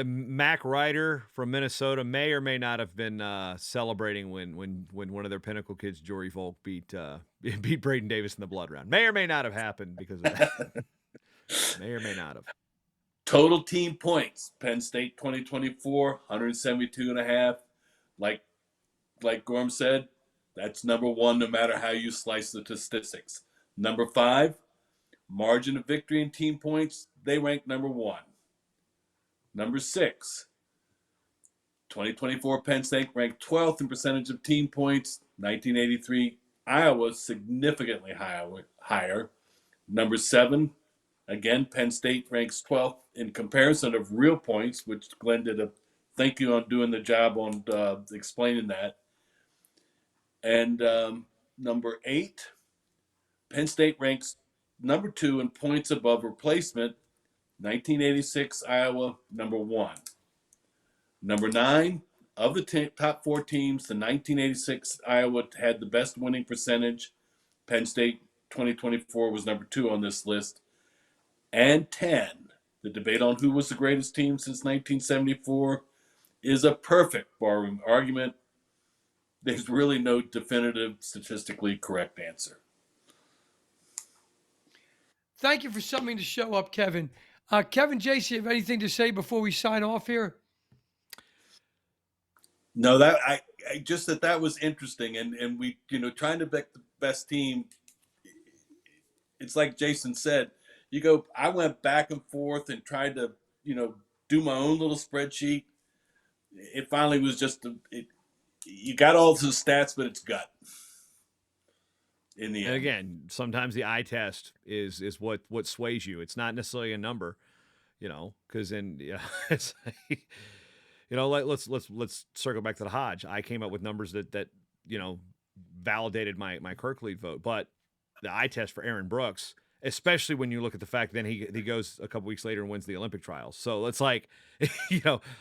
Speaker 1: Mac Ryder from Minnesota may or may not have been celebrating when one of their pinnacle kids, Jory Volk, beat Braden Davis in the blood round. May or may not have happened because of that. May or may not have.
Speaker 2: Total team points. Penn State 2024, 172.5. Like Gorm said, That's number one, no matter how you slice the statistics. Number 5, margin of victory in team points, they rank number 1. Number 6, 2024 Penn State ranked 12th in percentage of team points. 1983 Iowa significantly higher. Number 7, again, Penn State ranks 12th in comparison of real points, which Glenn did a thank you on doing the job on explaining that. And number 8, Penn State ranks number 2 in points above replacement. 1986 Iowa, number 1. Number 9, of the top 4 teams, the 1986 Iowa had the best winning percentage. Penn State 2024 was number 2 on this list. And 10, the debate on who was the greatest team since 1974 is a perfect barroom argument. There's really no definitive, statistically correct answer.
Speaker 3: Thank you for summing the show up, Kevin. Kevin, Jason, you have anything to say before we sign off here?
Speaker 2: No, that I just that was interesting, and we trying to pick the best team. It's like Jason said, I went back and forth and tried to do my own little spreadsheet. It finally was just you got all the stats, but it's gut in the end.
Speaker 1: And again, sometimes the eye test is what sways you. It's not necessarily a number, because it's. Let's circle back to the Hodge. I came up with numbers that validated my Kirklead vote, but the eye test for Aaron Brooks, especially when you look at the fact that he goes a couple weeks later and wins the Olympic trials. So it's like,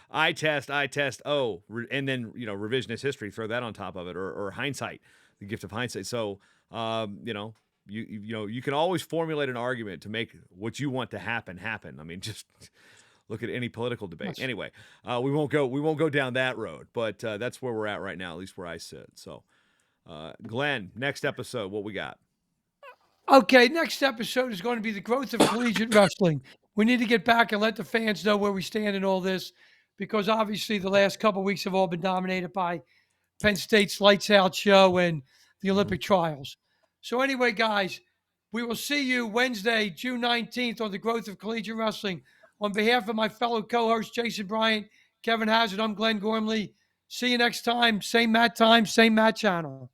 Speaker 1: eye test, and then revisionist history, throw that on top of it, or hindsight, the gift of hindsight. So you can always formulate an argument to make what you want to happen. I mean, just. Look at any political debate.
Speaker 3: Yes.
Speaker 1: Anyway, we won't go down that road, but that's where we're at right now, at least where I sit. So, Glenn, next episode, what we got?
Speaker 3: Okay, next episode is going to be the growth of collegiate wrestling. We need to get back and let the fans know where we stand in all this, because obviously the last couple of weeks have all been dominated by Penn State's lights out show and the Olympic trials. So anyway, guys, we will see you Wednesday, June 19th on the growth of collegiate wrestling. On behalf of my fellow co-hosts, Jason Bryant, Kevin Hazard, I'm Glenn Gormley. See you next time. Same Matt time, same Matt channel.